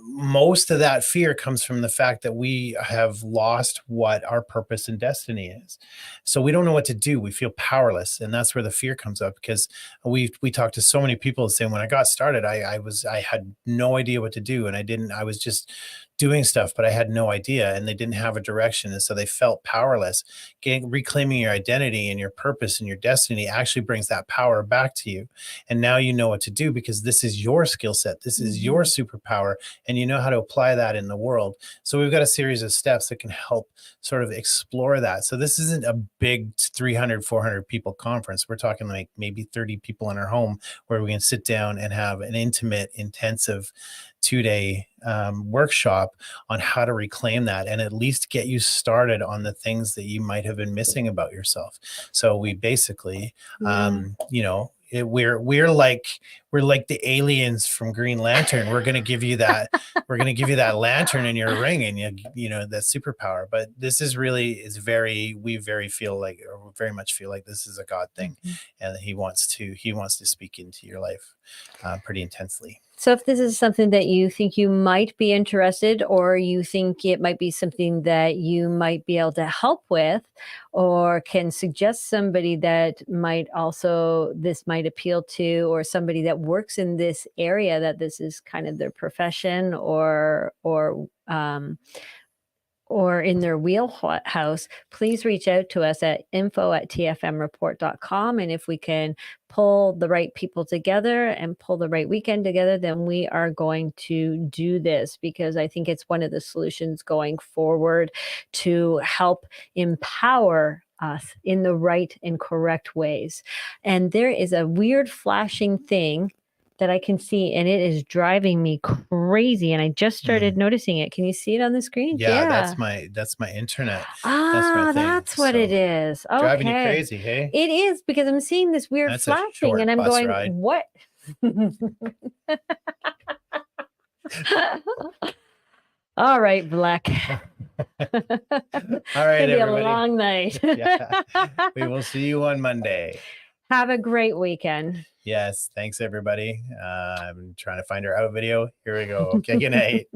most of that fear comes from the fact that we have lost what our purpose and destiny is. So we don't know what to do. We feel powerless. And that's where the fear comes up, because we talked to so many people saying, when I got started, I had no idea what to do. And I was just doing stuff, but I had no idea, and they didn't have a direction. And so they felt powerless. Reclaiming your identity and your purpose and your destiny actually brings that power back to you. And now you know what to do, because this is your skill set. This is your superpower, and you know how to apply that in the world. So we've got a series of steps that can help sort of explore that. So this isn't a big 300, 400 people conference. We're talking like maybe 30 people in our home where we can sit down and have an intimate, intensive 2-day workshop on how to reclaim that, and at least get you started on the things that you might have been missing about yourself. So we basically, you know, we're like the aliens from Green Lantern. We're gonna give you that. We're gonna give you that lantern in your ring, and you know that superpower. But this is really we very much feel like this is a God thing, and he wants to speak into your life pretty intensely. So if this is something that you think you might be interested, or you think it might be something that you might be able to help with, or can suggest somebody that this might appeal to, or somebody that works in this area, that this is kind of their profession, or in their wheelhouse, please reach out to us at info@tfmreport.com. And if we can pull the right people together and pull the right weekend together, then we are going to do this, because I think it's one of the solutions going forward to help empower us in the right and correct ways. And there is a weird flashing thing that I can see, and it is driving me crazy. And I just started noticing it. Can you see it on the screen? Yeah. That's my internet. That's what it is. Okay. Driving you crazy, hey? It is, because I'm seeing this weird That's a flashing, short and I'm bus going, ride. what? All right, Black. All right, It's gonna be everybody. a long night. Yeah. We will see you on Monday. Have a great weekend. Yes. Thanks, everybody. I'm trying to find our out video. Here we go. Okay. Good night.